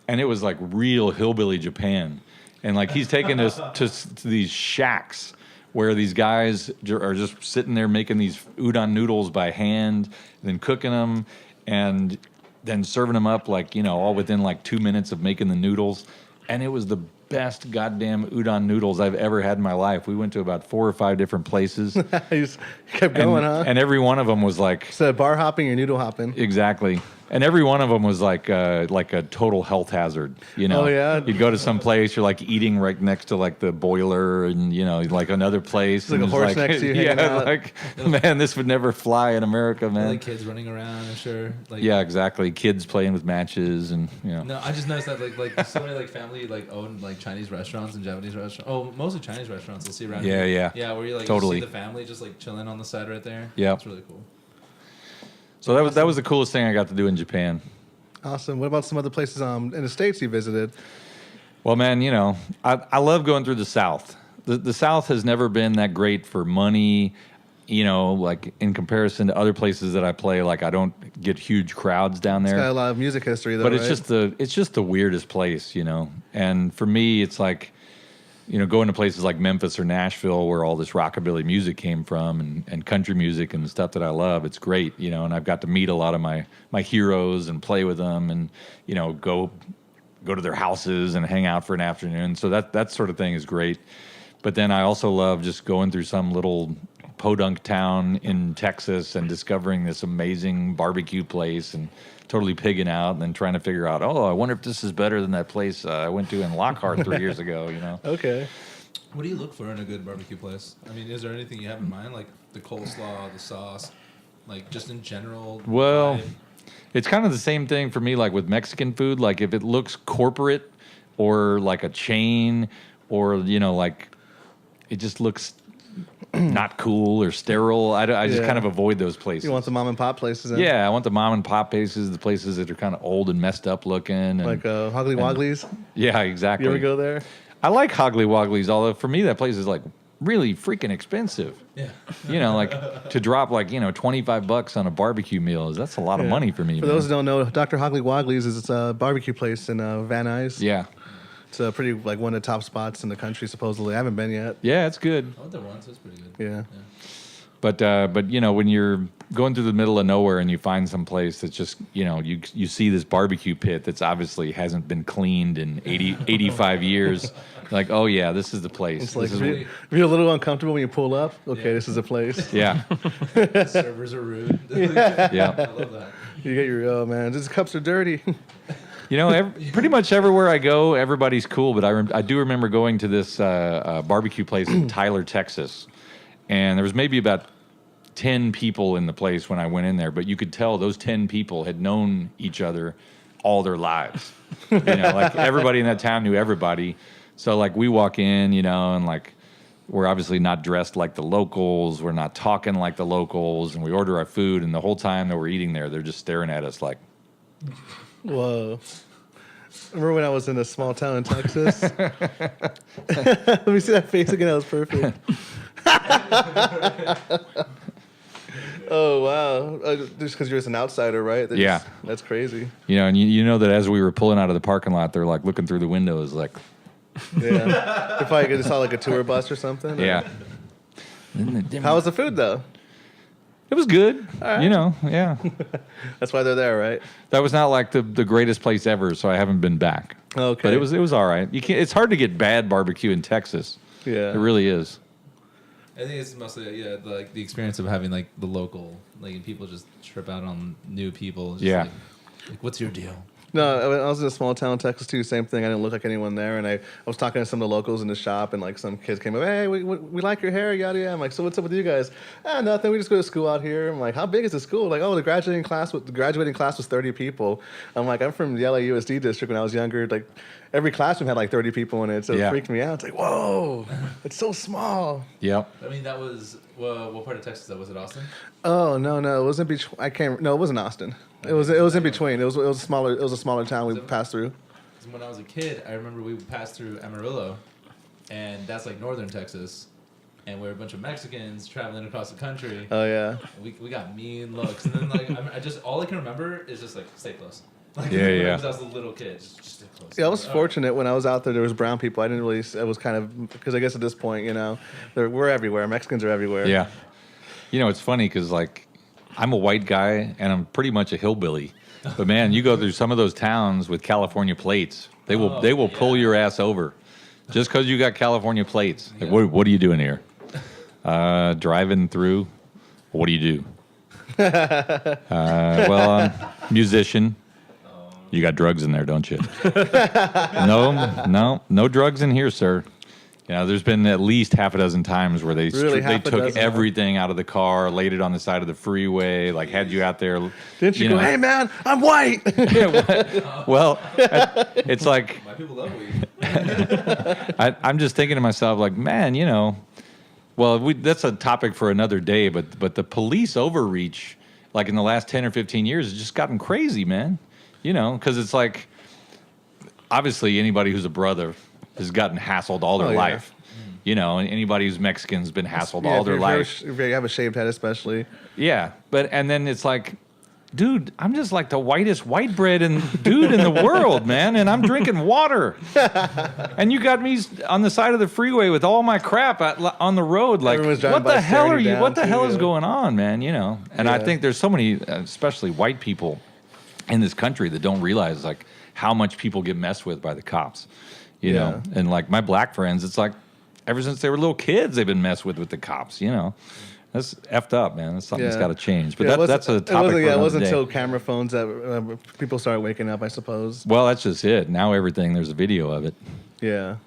And it was like real hillbilly Japan. And like he's taking us to these shacks where these guys are just sitting there making these udon noodles by hand and then cooking them. And then serving them up like, all within like 2 minutes of making the noodles. And it was the best goddamn udon noodles I've ever had in my life. We went to about 4 or 5 different places. You just kept going, huh? And every one of them was like... So bar hopping or noodle hopping. Exactly. And every one of them was like a total health hazard, Oh, yeah? You'd go to some place, you're like eating right next to like the boiler and, like another place. It's like a horse next to you hanging out. Like, man, this would never fly in America, man. Like kids running around, I'm sure. Like, Yeah, exactly. Kids playing with matches and, No, I just noticed that like so many like family like owned like Chinese restaurants and Japanese restaurants. Oh, mostly Chinese restaurants. You'll see around. Yeah, here. yeah. Yeah, where you like Totally. you see the family just like chilling on the side right there. Yeah. It's really cool. So that was the coolest thing I got to do in Japan. Awesome. What about some other places in the States you visited? Well, man, I love going through the South. The South has never been that great for money, like in comparison to other places that I play. Like I don't get huge crowds down there. It's got a lot of music history, though, But right? it's just the weirdest place, And for me, it's like, going to places like Memphis or Nashville where all this rockabilly music came from and country music and stuff that I love. It's great, and I've got to meet a lot of my heroes and play with them and, go to their houses and hang out for an afternoon. So that sort of thing is great. But then I also love just going through some little podunk town in Texas and discovering this amazing barbecue place and totally pigging out and then trying to figure out, I wonder if this is better than that place I went to in Lockhart 3 years ago, Okay. What do you look for in a good barbecue place? I mean, is there anything you have in mind, like the coleslaw, the sauce, like just in general? Well, vibe? it's kind of the same thing for me, like with Mexican food. Like if it looks corporate or like a chain or, like it just looks not cool or sterile, I just kind of avoid those places. You want the mom and pop places? Yeah, I want the mom and pop places, the places that are kind of old and messed up looking. And, Like Hoggly Wogglies? yeah, exactly. You ever go there? I like Hoggly Wogglies, although for me that place is like really freaking expensive. Yeah. Like to drop like, $25 on a barbecue meal, that's a lot of money for me. For those who don't know, Dr. Hoggly Wogglies is a barbecue place in Van Nuys. Yeah. It's pretty like one of the top spots in the country, supposedly. I haven't been yet. Yeah, it's good. I went there once. It's pretty good. Yeah. But when you're going through the middle of nowhere and you find some place that's just, you see this barbecue pit that's obviously hasn't been cleaned in 85 years. Like, oh yeah, this is the place. It's like This if you're a little uncomfortable when you pull up, okay, this is a place. yeah. Servers are rude. Yeah. I love that. You get your, oh man, these cups are dirty. Pretty much everywhere I go, everybody's cool. But I do remember going to this barbecue place in Tyler, Texas. And there was maybe about 10 people in the place when I went in there. But you could tell those 10 people had known each other all their lives. Like everybody in that town knew everybody. So like we walk in, and like we're obviously not dressed like the locals. We're not talking like the locals. And we order our food. And the whole time that we're eating there, they're just staring at us like... Whoa. Remember when I was in a small town in Texas? Let me see that face again. That was perfect. Oh, wow. Just because you're just an outsider, right? Yeah. That's crazy. And you know that as we were pulling out of the parking lot, they're like looking through the windows like... Yeah. If I just saw like a tour bus or something. Yeah. How was the food, though? It was good. Right. Yeah. That's why they're there, right? That was not like the greatest place ever, so I haven't been back. Okay. But it was all right. It's hard to get bad barbecue in Texas. Yeah. It really is. I think it's mostly like the experience of having like the local, like people just trip out on new people. Just, Yeah. Like, what's your deal? No, I was in a small town in Texas too. Same thing. I didn't look like anyone there, and I was talking to some of the locals in the shop, and like some kids came up, hey, we like your hair, yada yada. I'm like, so what's up with you guys? Nothing. We just go to school out here. I'm like, how big is the school? Like, oh, the graduating class was 30 people. I'm like, I'm from the LAUSD district when I was younger. Like, every classroom had like 30 people in it, so it freaked me out. It's like, whoa, it's so small. Yep. I mean, that was what part of Texas? Was it Austin? Oh no, it wasn't No, it wasn't Austin. It was in between. It was a smaller town we passed through. When I was a kid, I remember we passed through Amarillo, and that's like northern Texas, and we're a bunch of Mexicans traveling across the country. Oh yeah. We got mean looks, and then like all I can remember is just like stay close. Like, Yeah. Because I was a little kid, just stay close. Yeah, I was fortunate when I was out there. There was brown people. I didn't really. It was kind of because I guess at this point, we're everywhere. Mexicans are everywhere. Yeah. It's funny because like I'm a white guy and I'm pretty much a hillbilly. But man, you go through some of those towns with California plates. They will pull your ass over just because you got California plates. Like, what are you doing here? Driving through. What do you do? Well, I'm musician. You got drugs in there, don't you? No drugs in here, sir. You know, there's been at least half a dozen times where they took everything out of the car, laid it on the side of the freeway, like had you out there. Didn't you go, hey man, I'm white? Well, it's like My people love weed. I'm just thinking to myself, like, man, you know, well, that's a topic for another day, but the police overreach, like in the last 10 or 15 years, has just gotten crazy, man. You know, because it's like, obviously anybody who's a brother has gotten hassled all their life. You know, and anybody who's Mexican has been hassled all their life. If you have a shaved head, especially. Yeah, and then it's like, dude, I'm just like the whitest white bread dude in the world, man, and I'm drinking water. And you got me on the side of the freeway with all my crap on the road. Like, what the hell are you? What the hell is going on, man? You know, and I think there's so many, especially white people in this country that don't realize like how much people get messed with by the cops. You know, and like my black friends, it's like ever since they were little kids, they've been messed with the cops. You know. That's effed up, man. That's something that's got to change. But that's a topic. It wasn't until camera phones that people started waking up, I suppose. Well, that's just it. Now everything, there's a video of it. Yeah.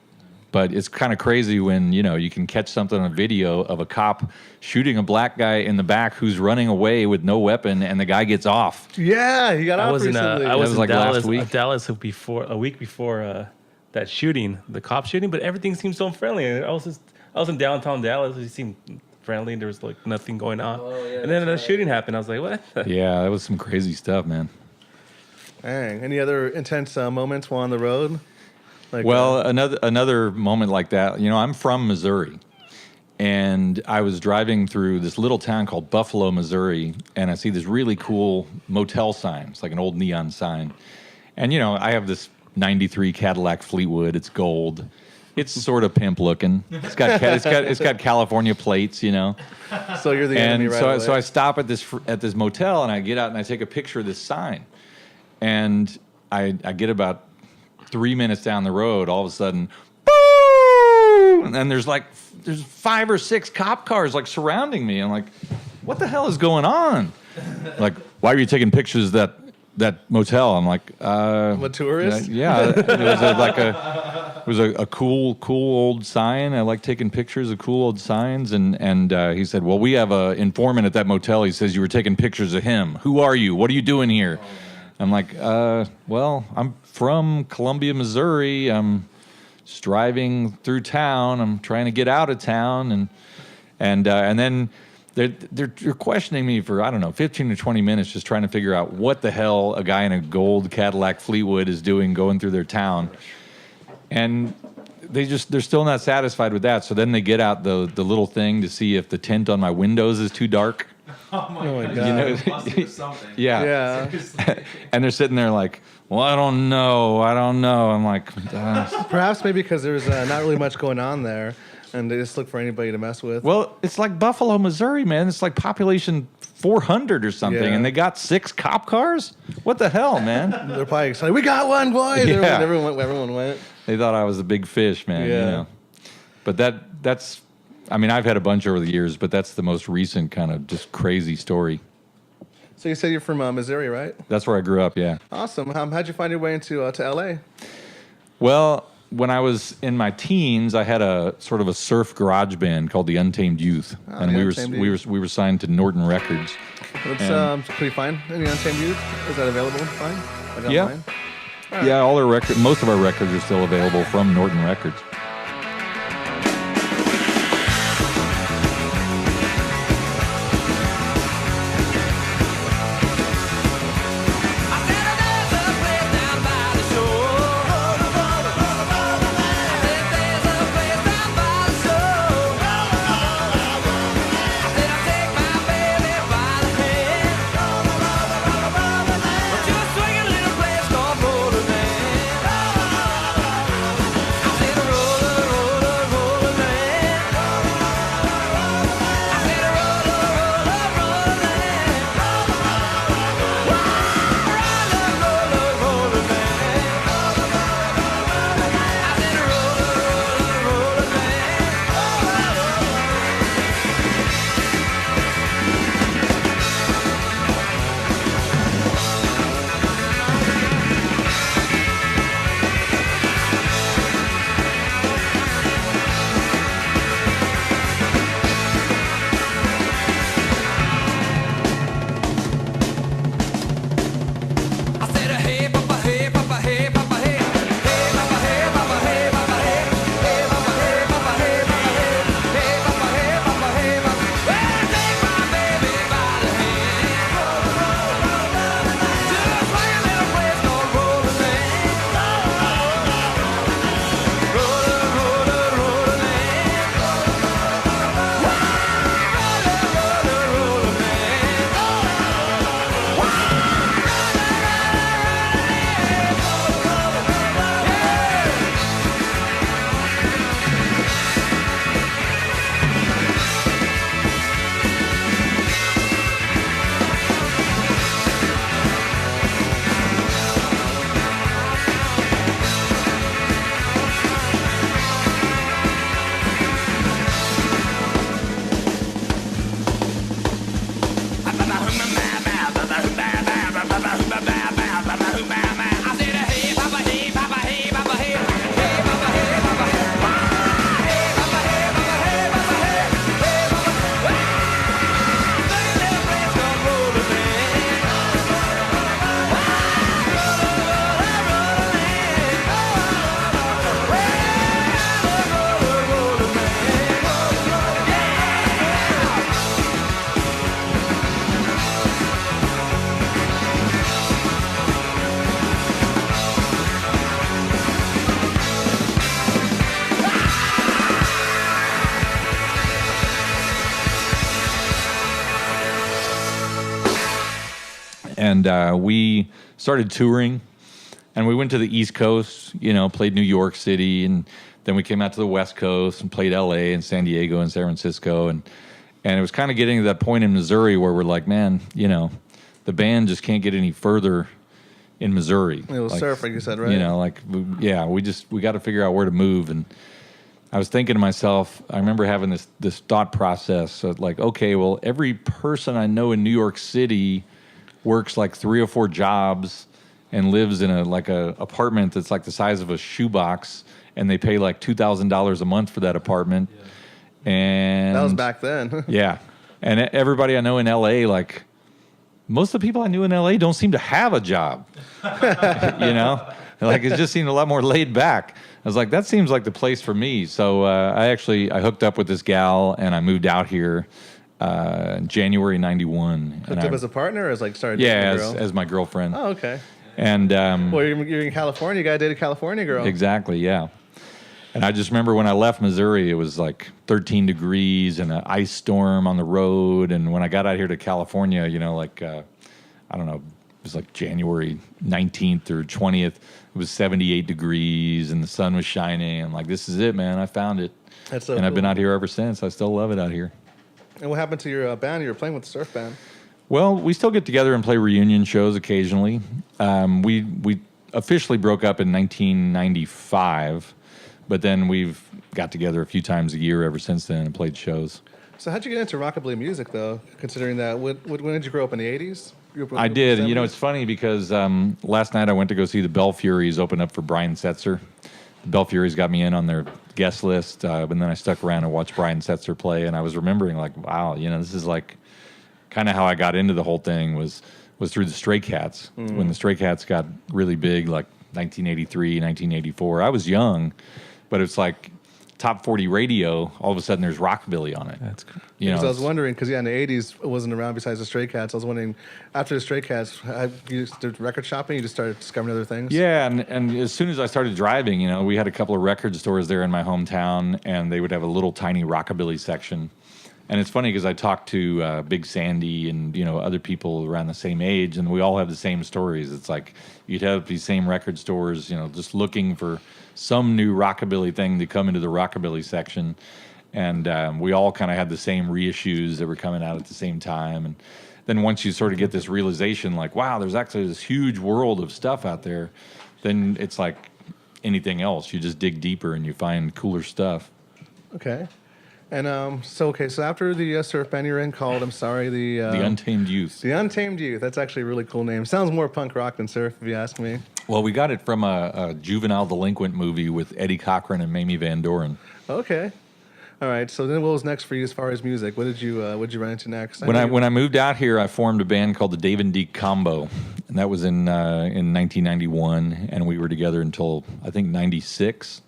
But it's kind of crazy when, you know, you can catch something on a video of a cop shooting a black guy in the back who's running away with no weapon, and the guy gets off. Yeah, he got off recently. I was in like Dallas, last week. A week before that shooting, the cop shooting, but everything seemed so friendly. I was in downtown Dallas. It seemed friendly. There was like nothing going on. And then the shooting happened. I was like, what? Yeah, that was some crazy stuff, man. Dang. Any other intense moments while on the road? Like, well, another moment like that, you know, I'm from Missouri, and I was driving through this little town called Buffalo, Missouri, and I see this really cool motel sign. It's like an old neon sign. And, you know, I have this 93 Cadillac Fleetwood. It's gold. It's sort of pimp looking. It's got California plates, you know. So you're the enemy right away. So I stop at this motel, and I get out and I take a picture of this sign, and I get about 3 minutes down the road. All of a sudden, boom! And there's 5 or 6 cop cars like surrounding me. I'm like, what the hell is going on? Like, why are you taking pictures of that motel? I'm like, I'm a tourist. Yeah, it was a cool old sign. I like taking pictures of cool old signs. And he said, well, we have an informant at that motel. He says you were taking pictures of him. Who are you? What are you doing here? I'm like, well, I'm from Columbia, Missouri. I'm just driving through town. I'm trying to get out of town, and then they're questioning me for, I don't know, 15 to 20 minutes, just trying to figure out what the hell a guy in a gold Cadillac Fleetwood is doing going through their town. And they're still not satisfied with that. So then they get out the little thing to see if the tint on my windows is too dark. Oh my God. You know, Must do something. Yeah. And they're sitting there like, well, I don't know. I'm like, Perhaps maybe because there's not really much going on there, and they just look for anybody to mess with. well, it's like Buffalo, Missouri, man. It's like population 400 or something, Yeah. and they got 6 cop cars? What the hell, man? They're probably excited. We got one, boys! Yeah. Everyone went. They thought I was a big fish, man. Yeah. You know? But that's, I mean, I've had a bunch over the years, but that's the most recent kind of just crazy story. So you said you're from Missouri, right? That's where I grew up, yeah. Awesome. How'd you find your way to LA? Well, when I was in my teens, I had a sort of a surf garage band called the Untamed Youth, and the we Untamed Youth. were signed to Norton Records. It's pretty fine. Any Untamed Youth? Is that available? Fine. I got Yeah. mine. Yeah, most of our records are still available from Norton Records. and we started touring. And we went to the East Coast, played New York City, and then we came out to the West Coast and played L.A. and San Diego and San Francisco. And it was kind of getting to that point in Missouri where we're like, man, the band just can't get any further in Missouri. It was surfing, you said, right? We got to figure out where to move. And I was thinking to myself, I remember having this thought process of like, okay, well, every person I know in New York City works like 3 or 4 jobs and lives in a apartment that's like the size of a shoebox, and they pay like $2,000 a month for that apartment. Yeah. And that was back then. Yeah. And everybody I know in LA, like most of the people I knew in LA don't seem to have a job. Like it just seemed a lot more laid back. I was like, that seems like the place for me. So I hooked up with this gal and I moved out here in January '91. Hooked up as a partner, or as like started dating a girl? As my girlfriend. Oh, okay. And well, you're in California. You got to date a California girl. Exactly, yeah. And I just remember when I left Missouri, it was like 13 degrees and an ice storm on the road. And when I got out here to California, I don't know, it was like January 19th or 20th. It was 78 degrees and the sun was shining. I'm like, this is it, man. I found it. That's so and cool. I've been out here ever since. I still love it out here. And what happened to your band? You were playing with the surf band. Well, we still get together and play reunion shows occasionally. We officially broke up in 1995, but then we've got together a few times a year ever since then and played shows. So how'd you get into rockabilly music, though, considering that? When did you grow up, in the 80s? I did. And, it's funny because last night I went to go see the Bell Furies open up for Brian Setzer. The Bell Furies got me in on their guest list, and then I stuck around and watched Brian Setzer play, and I was remembering, like, wow, this is like kind of how I got into the whole thing was through the Stray Cats. When the Stray Cats got really big, like 1983, 1984. I was young, but it's like top 40 radio, all of a sudden there's rockabilly on it. That's cool. Because I was wondering, because in the 80s it wasn't around besides the Stray Cats. I was wondering, after the Stray Cats, you just did record shopping, you just started discovering other things? Yeah, and as soon as I started driving, we had a couple of record stores there in my hometown, and they would have a little tiny rockabilly section. And it's funny because I talked to Big Sandy and other people around the same age, and we all have the same stories. It's like you'd have these same record stores, just looking for some new rockabilly thing to come into the rockabilly section, and we all kind of had the same reissues that were coming out at the same time. And then once you sort of get this realization, like, wow, there's actually this huge world of stuff out there, then it's like anything else. You just dig deeper and you find cooler stuff. Okay. And so after the surf band you're in called, the Untamed Youth. The Untamed Youth. That's actually a really cool name. Sounds more punk rock than surf, if you ask me. Well, we got it from a juvenile delinquent movie with Eddie Cochran and Mamie Van Doren. Okay. All right. So then, what was next for you as far as music? What did you run into next? When I moved out here, I formed a band called the Dave and Deke Combo, and that was in 1991, and we were together until I think '96.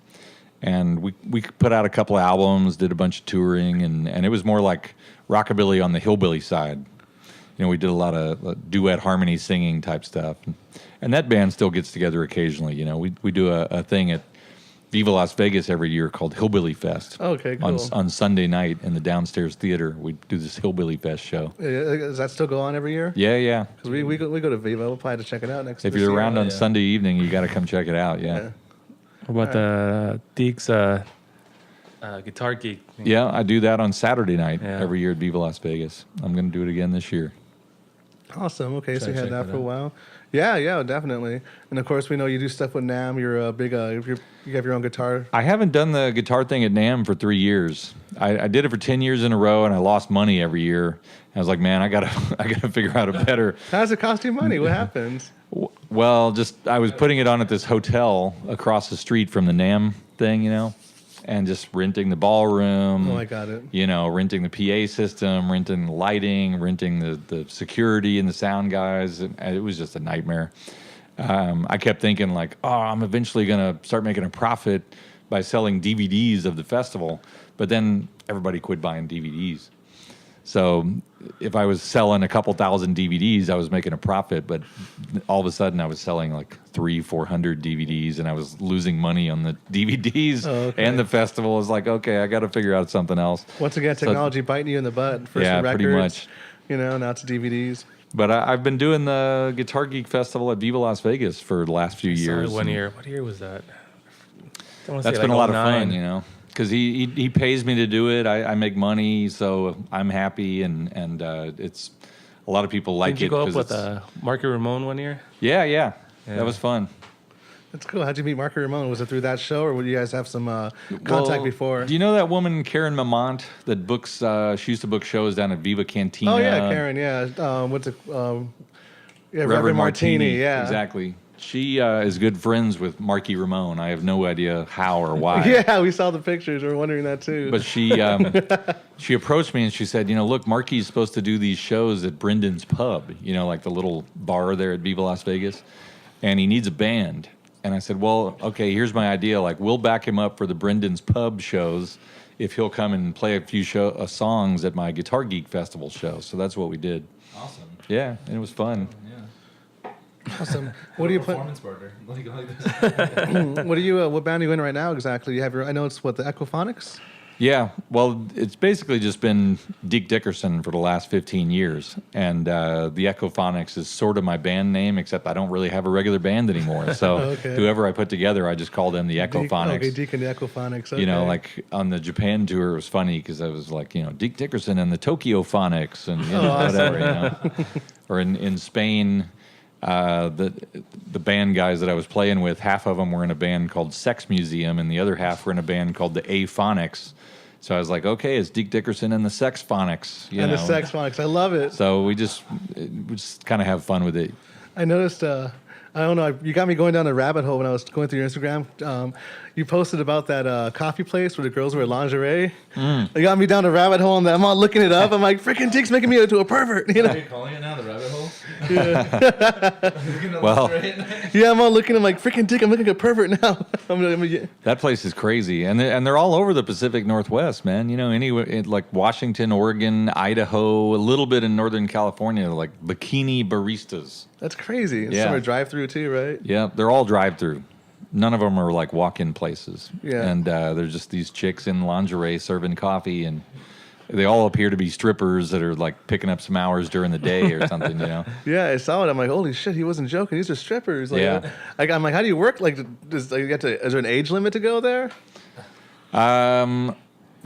And we put out a couple of albums, did a bunch of touring, and it was more like rockabilly on the hillbilly side. We did a lot of duet harmony singing type stuff. And that band still gets together occasionally. We do a thing at Viva Las Vegas every year called Hillbilly Fest. Okay, cool. On Sunday night in the downstairs theater, we do this Hillbilly Fest show. Does that still go on every year? Yeah. Because we go to Viva. We'll probably have to check it out next. If you're around on Sunday evening, you got to come check it out. Yeah. What about the Deke's Guitar Geek? Yeah, I do that on Saturday night every year at Viva Las Vegas. I'm going to do it again this year. Awesome. Okay, so you had that for a while. Yeah, definitely. And of course, we know you do stuff with NAMM. You're a big. You have your own guitar. I haven't done the guitar thing at NAMM for 3 years. I did it for 10 years in a row, and I lost money every year. I was like, man, I gotta figure out a better. How does it cost you money? What happens? Well, I was putting it on at this hotel across the street from the NAMM thing, and just renting the ballroom. Oh, I got it. Renting the PA system, renting the lighting, renting the security and the sound guys. And it was just a nightmare. I kept thinking like, I'm eventually going to start making a profit by selling DVDs of the festival. But then everybody quit buying DVDs. So if I was selling a couple thousand DVDs, I was making a profit. But all of a sudden, I was selling like 300-400 DVDs, and I was losing money on the DVDs. Oh, okay. And the festival was like, okay, I got to figure out something else. Once again, technology biting you in the butt. First yeah, records, pretty much. Now it's DVDs. But I've been doing the Guitar Geek Festival at Viva Las Vegas for the last few years. One year. What year was that? That's been a lot of fun, you know, because he pays me to do it. I make money, so I'm happy, and it's a lot of people like it. Did you go up with Marky Ramone one year? Yeah, that was fun. That's cool. How'd you meet Marky Ramone? Was it through that show, or would you guys have some contact before? Do you know that woman Karen Mamont that books? She used to book shows down at Viva Cantina. Oh yeah, Karen. Yeah, went to Reverend Martini. Yeah, exactly. She is good friends with Marky Ramone. I have no idea how or why. Yeah, we saw the pictures. We were wondering that too. But she she approached me and she said, you know, look, Marky's supposed to do these shows at Brendan's Pub, you know, like the little bar there at Viva Las Vegas, and he needs a band. And I said, well, okay, here's my idea. Like, we'll back him up for the Brendan's Pub shows if he'll come and play a few songs at my Guitar Geek Festival show. So that's what we did. Awesome. Yeah, and it was fun. Yeah. Awesome. What do you play? Performance partner. Like this. What band are you in right now exactly? You have I know it's the Equophonics? Yeah, well, it's basically just been Deke Dickerson for the last 15 years. And the Equophonics is sort of my band name, except I don't really have a regular band anymore. So whoever I put together, I just call them the Equophonics. Deke and the Equophonics. Okay. You know, like on the Japan tour, it was funny because I was like, you know, Deke Dickerson and the Tokyo Phonics and whatever, you know. Or in Spain, the band guys that I was playing with, half of them were in a band called Sex Museum, and the other half were in a band called the A-Phonics. So I was like, okay, it's Deke Dickerson and the Sex Phonics. You know? The Sex Phonics. I love it. So we just kind of have fun with it. I noticed, I don't know, you got me going down a rabbit hole when I was going through your Instagram. You posted about that coffee place where the girls wear lingerie. It got me down a rabbit hole, and I'm all looking it up. I'm like, freaking Deke's making me into a pervert. You know? Are you calling it now, the rabbit hole? Yeah. Well, yeah, I'm all looking. I'm like, freaking Deke, I'm looking like a pervert now. that place is crazy, and they're all over the Pacific Northwest, man. You know, anywhere like Washington, Oregon, Idaho, a little bit in Northern California, like bikini baristas. That's crazy. Yeah. Some are drive-through too, right? Yeah, they're all drive-through. None of them are like walk-in places. Yeah. And they're just these chicks in lingerie serving coffee, and they all appear to be strippers that are like picking up some hours during the day or something, you know? Yeah, I saw it. I'm like, holy shit, he wasn't joking. These are strippers. Like, Yeah. I'm like, how do you work? Like, is there an age limit to go there?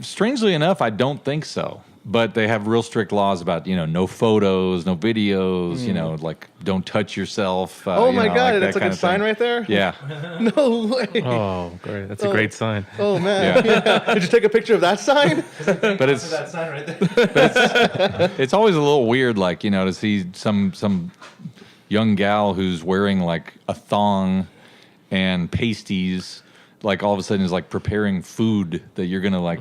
Strangely enough, I don't think so. But they have real strict laws about, you know, no photos, no videos, you know, like don't touch yourself. Oh my you know, God, like that's that like a sign right there? Yeah. No way. Oh, great. That's a great sign. Oh, man. Yeah. Did you take a picture of that sign? But it's That sign right there. it's always a little weird, like, you know, to see some young gal who's wearing like a thong and pasties, like all of a sudden is like preparing food that you're gonna like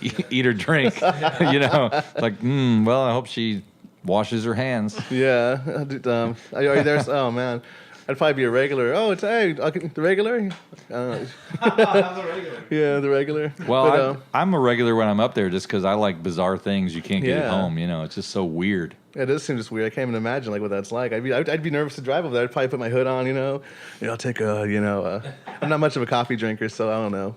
eat or drink. You know, like well, I hope she washes her hands. Yeah. Are you there? Oh, man. I'd probably be a regular. Oh, it's the regular? Yeah, the regular. Well, I'm a regular when I'm up there just because I like bizarre things you can't get at Yeah. home. You know, it's just so weird. It does seem just weird. I can't even imagine like what that's like. I'd be nervous to drive over there. I'd probably put my hood on, you know. I'll take I'm not much of a coffee drinker, so I don't know.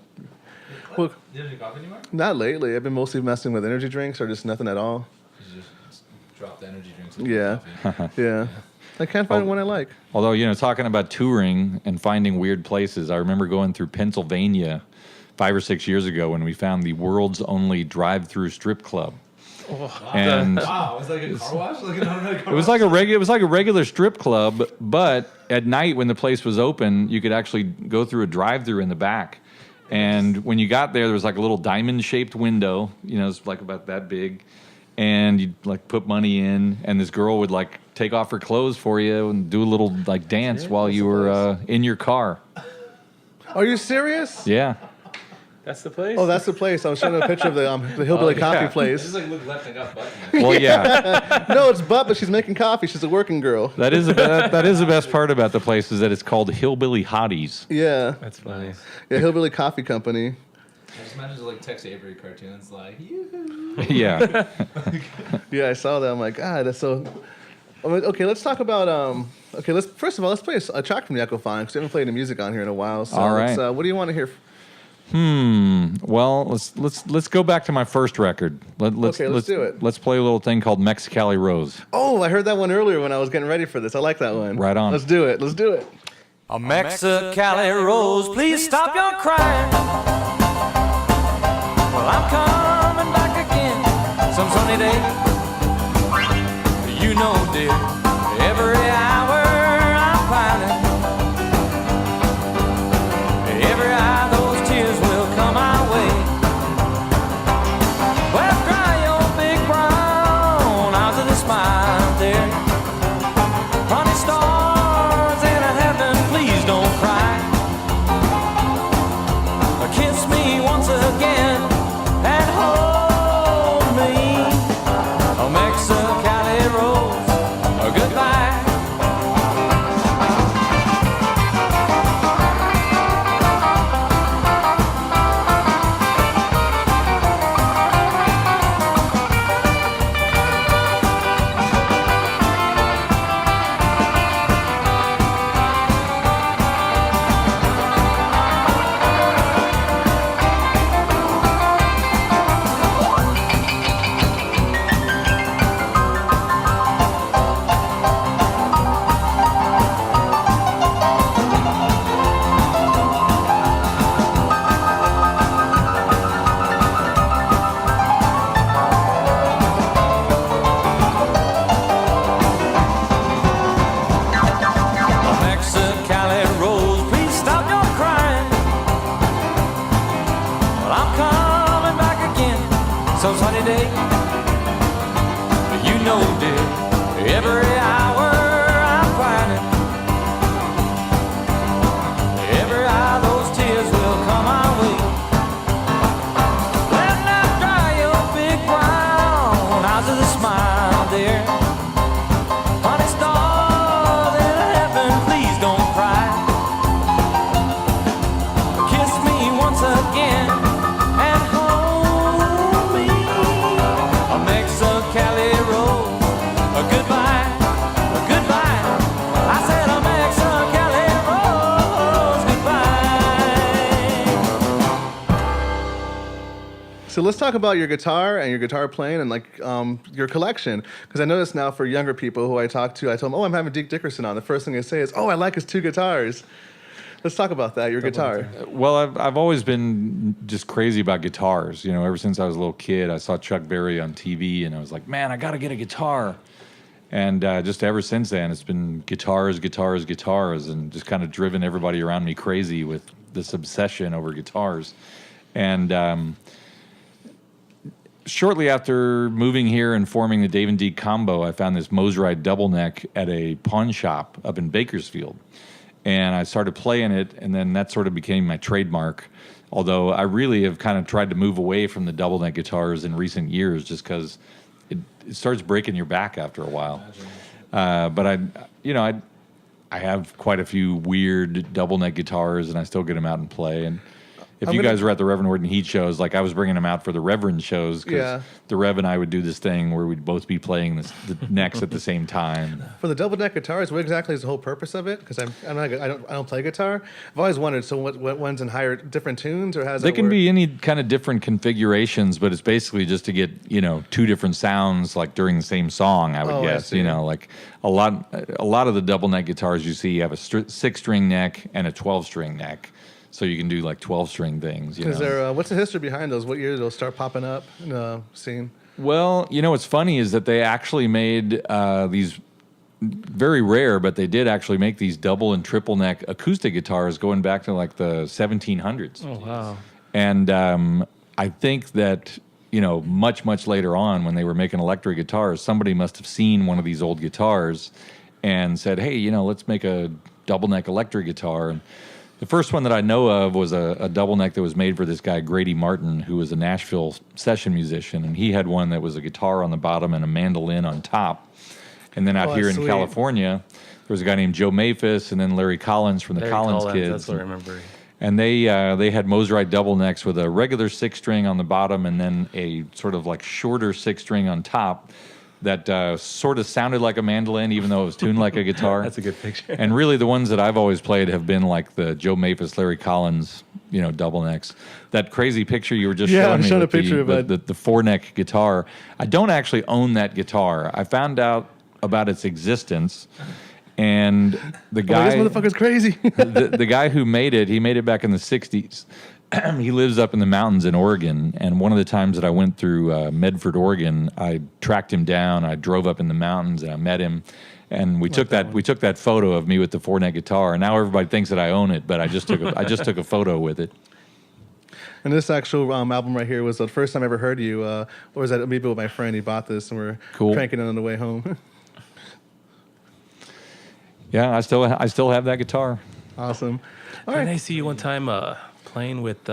Well, Do you have any coffee anymore? not lately. I've been mostly messing with energy drinks or just nothing at all. You just drop the energy drinks. Yeah. Coffee. Yeah. I can't find one I like. Although, you know, talking about touring and finding weird places, I remember going through Pennsylvania 5 or 6 years ago when we found the world's only drive-through strip club. And Wow, it was like a car wash? Like an automatic car it was like a regular strip club, but at night when the place was open, you could actually go through a drive-through in the back. And when you got there was like a little diamond-shaped window, you know, it's like about that big, and you'd like put money in, and this girl would like take off her clothes for you and do a little like dance while you were in your car. Are you serious? Yeah. That's the place? Oh, that's the place. I was showing a picture of the hillbilly coffee I place. just like look left and got butt. Well, yeah. No, it's but she's making coffee. She's a working girl. That is the best part about the place is that it's called Hillbilly Hotties. Yeah. That's funny. Yeah, hillbilly coffee company. I just imagine like Tex Avery cartoons, like yoo-hoo. Yeah. Yeah, I saw that. I'm like, that's so. Okay, let's talk about. First of all, let's play a track from the Equophonics. We haven't played any music on here in a while. So All right. What do you want to hear? Well, let's go back to my first record. Let's do it. Let's play a little thing called Mexicali Rose. Oh, I heard that one earlier when I was getting ready for this. I like that one. Right on. Let's do it. Let's do it. A Mexicali Rose, please stop your crying. Well, I'm coming back again some sunny day. You know, dear, every hour I'm pining. Every hour those tears will come our way. Well, dry your big brown eyes with a smile, dear. Honey stars in heaven, please don't cry. Kiss me once again and hold me. A Mexicali Rose, goodbye. some sunny day. You know, dear, every hour I'm crying. Every hour those tears will come our way. Let now dry your big brown eyes with a smile, dear. Honey stars in heaven, please don't cry. Kiss me once again and hold me. A Mexicali Rose, a goodbye, a goodbye. I said a Mexicali Rose, goodbye. So let's talk about your guitar and your guitar playing and like your collection. Because I notice now for younger people who I talk to, I tell them, oh, I'm having Deke Dickerson on. The first thing they say is, oh, I like his 2 guitars. Let's talk about that, your guitar. Well, I've always been just crazy about guitars. You know, ever since I was a little kid, I saw Chuck Berry on TV, and I was like, man, I got to get a guitar. And just ever since then, it's been guitars, guitars, guitars, and just kind of driven everybody around me crazy with this obsession over guitars. And shortly after moving here and forming the Dave and Deke combo, I found this Moserite double neck at a pawn shop up in Bakersfield. And I started playing it, and then that sort of became my trademark. Although I really have kind of tried to move away from the double neck guitars in recent years, just because it starts breaking your back after a while. But I have quite a few weird double neck guitars, and I still get them out and play. And if you guys were at the Rev Horton Heat shows, like I was bringing them out for the Reverend shows, because the Rev and I would do this thing where we'd both be playing the necks at the same time. For the double neck guitars, what exactly is the whole purpose of it? Because I don't play guitar. I've always wondered. So what ones in higher different tunes, or has they can be any kind of different configurations, but it's basically just to get 2 different sounds like during the same song. I would guess like a lot of the double neck guitars you see have a 6-string neck and a 12-string neck. So you can do like 12-string things. Is there what's the history behind those? What year they'll start popping up in the scene? Well, what's funny is that they actually made these very rare, but they did actually make these double and triple neck acoustic guitars going back to like the 1700s. Oh wow! And I think that much later on, when they were making electric guitars, somebody must have seen one of these old guitars and said, "Hey, let's make a double neck electric guitar." And the first one that I know of was a double neck that was made for this guy, Grady Martin, who was a Nashville session musician. And he had one that was a guitar on the bottom and a mandolin on top. And then out here in California, there was a guy named Joe Maphis and then Larry Collins from the Collins Kids. That's what I remember. And they had Moserite double necks with a regular 6-string on the bottom and then a sort of like shorter 6-string on top. that sort of sounded like a mandolin, even though it was tuned like a guitar. That's a good picture. And really, the ones that I've always played have been like the Joe Maphis, Larry Collins, double necks. That crazy picture you were just showing me, showing a picture of the four neck guitar. I don't actually own that guitar. I found out about its existence, and the guy, this motherfucker's crazy. the guy who made it, he made it back in the '60s. He lives up in the mountains in Oregon, and one of the times that I went through Medford, Oregon, I tracked him down. I drove up in the mountains and I met him, and we took that photo of me with the four neck guitar. And now everybody thinks that I own it, but I just took a photo with it. And this actual album right here was the first time I ever heard you. Or was that maybe with my friend? He bought this, and we're cranking it on the way home. Yeah, I still have that guitar. Awesome. All Didn't right. I see you one time playing with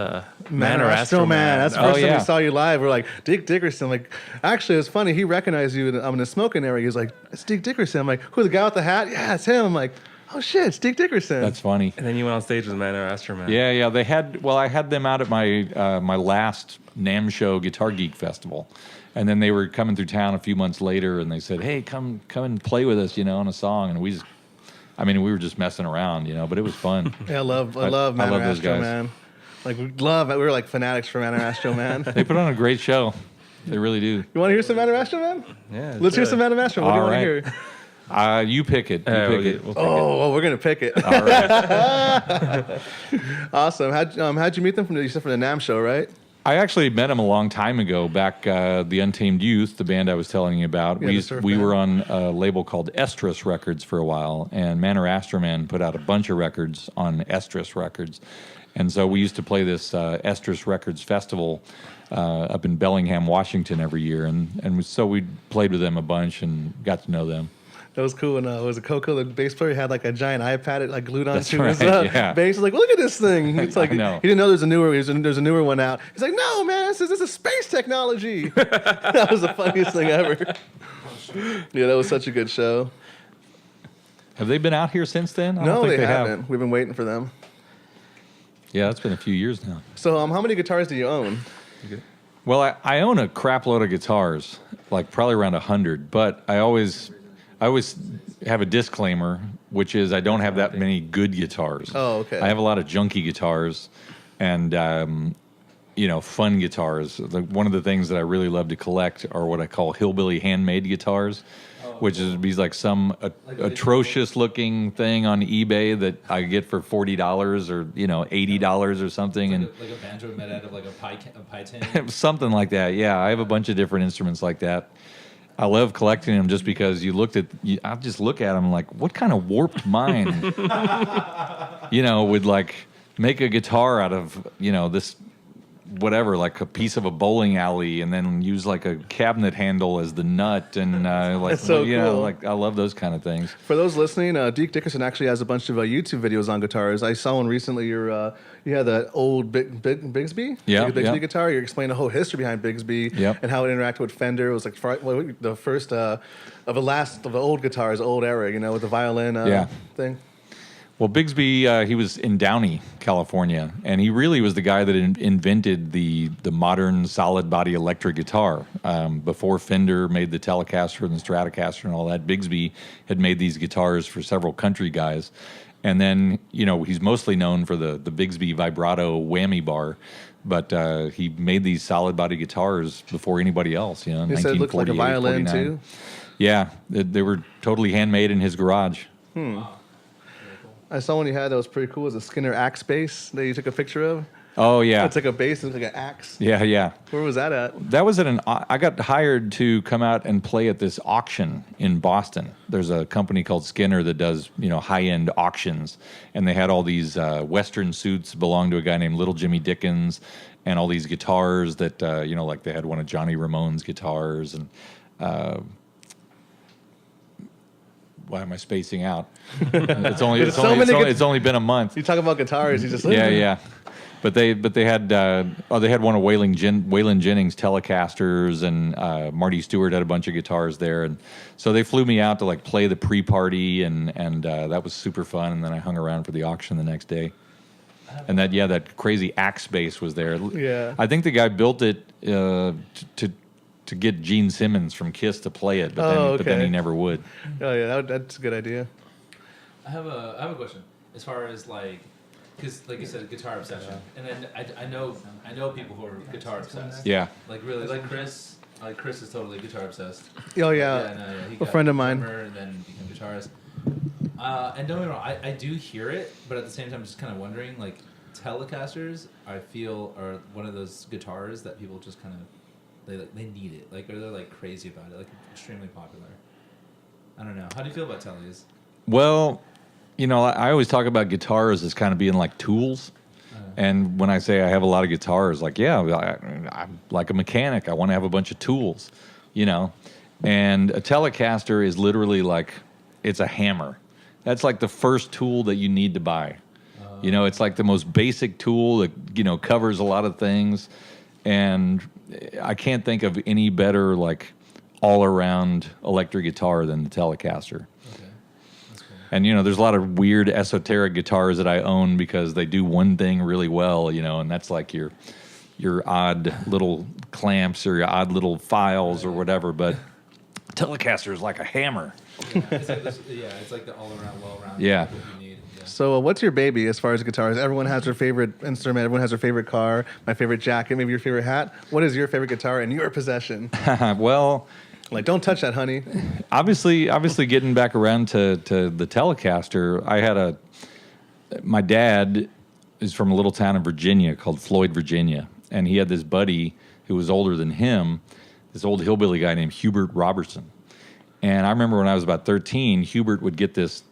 Man or Astro Man. That's the first time we saw you live. We're like, Deke Dickerson. Like, actually, it was funny. He recognized you in the smoking area. He was like, it's Deke Dickerson. I'm like, who, the guy with the hat? Yeah, it's him. I'm like, oh shit, it's Deke Dickerson. That's funny. And then you went on stage with Man or Astro Man. Yeah. I had them out at my my last NAMM show, Guitar Geek Festival. And then they were coming through town a few months later, and they said, hey, come and play with us, on a song. And we were just messing around, but it was fun. Yeah, I love Man or those Astro guys. Man. Like, we were like fanatics for Man or Astro Man. They put on a great show. They really do. You want to hear some Man or Astro Man? Yeah. Let's hear some Man or Astro Man. What do you want to hear? You pick it. We'll pick it. Oh, we're gonna pick it. All right. Awesome. How'd you meet them from the NAMM show, right? I actually met him a long time ago, back the Untamed Youth, the band I was telling you about. Yeah, we were on a label called Estrus Records for a while, and Man or Astro Man put out a bunch of records on Estrus Records. And so we used to play this Estrus Records Festival up in Bellingham, Washington every year. And so we played with them a bunch and got to know them. That was cool. And it was a Coco, the bass player, had like a giant iPad glued onto his yeah. bass. He's like, look at this thing. It's like, he know. didn't know there's a newer one out. He's like, no, man, this is space technology. That was the funniest thing ever. Yeah, that was such a good show. Have they been out here since then? I No, don't think they have. haven't. We've been waiting for them. Yeah, it's been a few years now. So how many guitars do you own? Well, I own a crap load of guitars, like probably around 100, but I always have a disclaimer, which is I don't have that many good guitars. Oh, okay. I have a lot of junky guitars and, fun guitars. One of the things that I really love to collect are what I call hillbilly handmade guitars, which is like some atrocious looking thing on eBay that I get for $40 or, $80 or something. Like a banjo made out of like a pie tin. Something like that. Yeah, I have a bunch of different instruments like that. I love collecting them just because I just look at them like, what kind of warped mind, would like make a guitar out of, this whatever, like a piece of a bowling alley, and then use like a cabinet handle as the nut, and That's so cool. like I love those kind of things. For those listening, Deke Dickerson actually has a bunch of YouTube videos on guitars. I saw one recently. You had the old Bigsby, Yeah, like a Bigsby yeah. guitar. You explained the whole history behind Bigsby Yep. and how it interacted with Fender. It was like the first of the old guitars, old era, with the violin thing. Well, Bigsby, he was in Downey, California, and he really was the guy that invented the modern solid body electric guitar. Before Fender made the Telecaster and the Stratocaster and all that, Bigsby had made these guitars for several country guys. And then, he's mostly known for the Bigsby vibrato whammy bar, but he made these solid body guitars before anybody else, You said it looked like a violin, 49. too? Yeah, they were totally handmade in his garage. I saw one you had that was pretty cool. It was a Skinner axe bass that you took a picture of. Oh, yeah. It's like a bass, it's like an axe. Yeah. Where was that at? That was at I got hired to come out and play at this auction in Boston. There's a company called Skinner that does, high-end auctions. And they had all these Western suits belong to a guy named Little Jimmy Dickens, and all these guitars that, like they had one of Johnny Ramone's guitars. And why am I spacing out? It's only been a month. You talk about guitars, you just Yeah. But they had one of Waylon Jennings' Telecasters, and Marty Stewart had a bunch of guitars there, and so they flew me out to like play the pre-party, and that was super fun. And then I hung around for the auction the next day, and that crazy axe bass was there. Yeah. I think the guy built it to to get Gene Simmons from Kiss to play it, but then he never would. Oh yeah, that's a good idea. I have a question as far as like, because like you said, guitar obsession, and then I know people who are guitar obsessed. Yeah. Like really, like Chris. Like Chris is totally guitar obsessed. Oh yeah, He a got friend of mine. drummer and then became guitarist. And don't get me wrong, I do hear it, but at the same time, I'm just kind of wondering, like Telecasters, I feel are one of those guitars that people just kind of they need it, like, or they're like crazy about it, like extremely popular. I don't know. How do you feel about Tellies? Well, you know, I always talk about guitars as kind of being like tools. And when I say I have a lot of guitars, like, yeah, I'm like a mechanic. I want to have a bunch of tools, you know. And a Telecaster is literally like, it's a hammer. That's like the first tool that you need to buy. You know, it's like the most basic tool that, you know, covers a lot of things. And I can't think of any better, like, all-around electric guitar than the Telecaster. And, you know, there's a lot of weird esoteric guitars that I own because they do one thing really well, you know, and that's like your odd little clamps or your odd little files or whatever. But Telecaster is like a hammer. Yeah, it's like the all-around, well-rounded. Yeah. What you need. Yeah. So what's your baby as far as guitars? Everyone has their favorite instrument. Everyone has their favorite car. My favorite jacket. Maybe your favorite hat. What is your favorite guitar in your possession? Well... Like, don't touch that, honey. Obviously, getting back around to the Telecaster, my dad is from a little town in Virginia called Floyd, Virginia. And he had this buddy who was older than him, this old hillbilly guy named Hubert Robertson. And I remember when I was about 13, Hubert would get this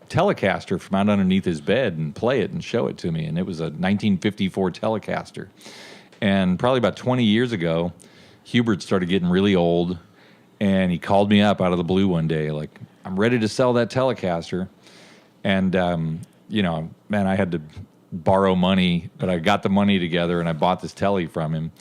Telecaster from out underneath his bed and play it and show it to me. And it was a 1954 Telecaster. And probably about 20 years ago, Hubert started getting really old. And he called me up out of the blue one day, like, I'm ready to sell that Telecaster. And, you know, man, I had to borrow money, but I got the money together and I bought this Telly from him.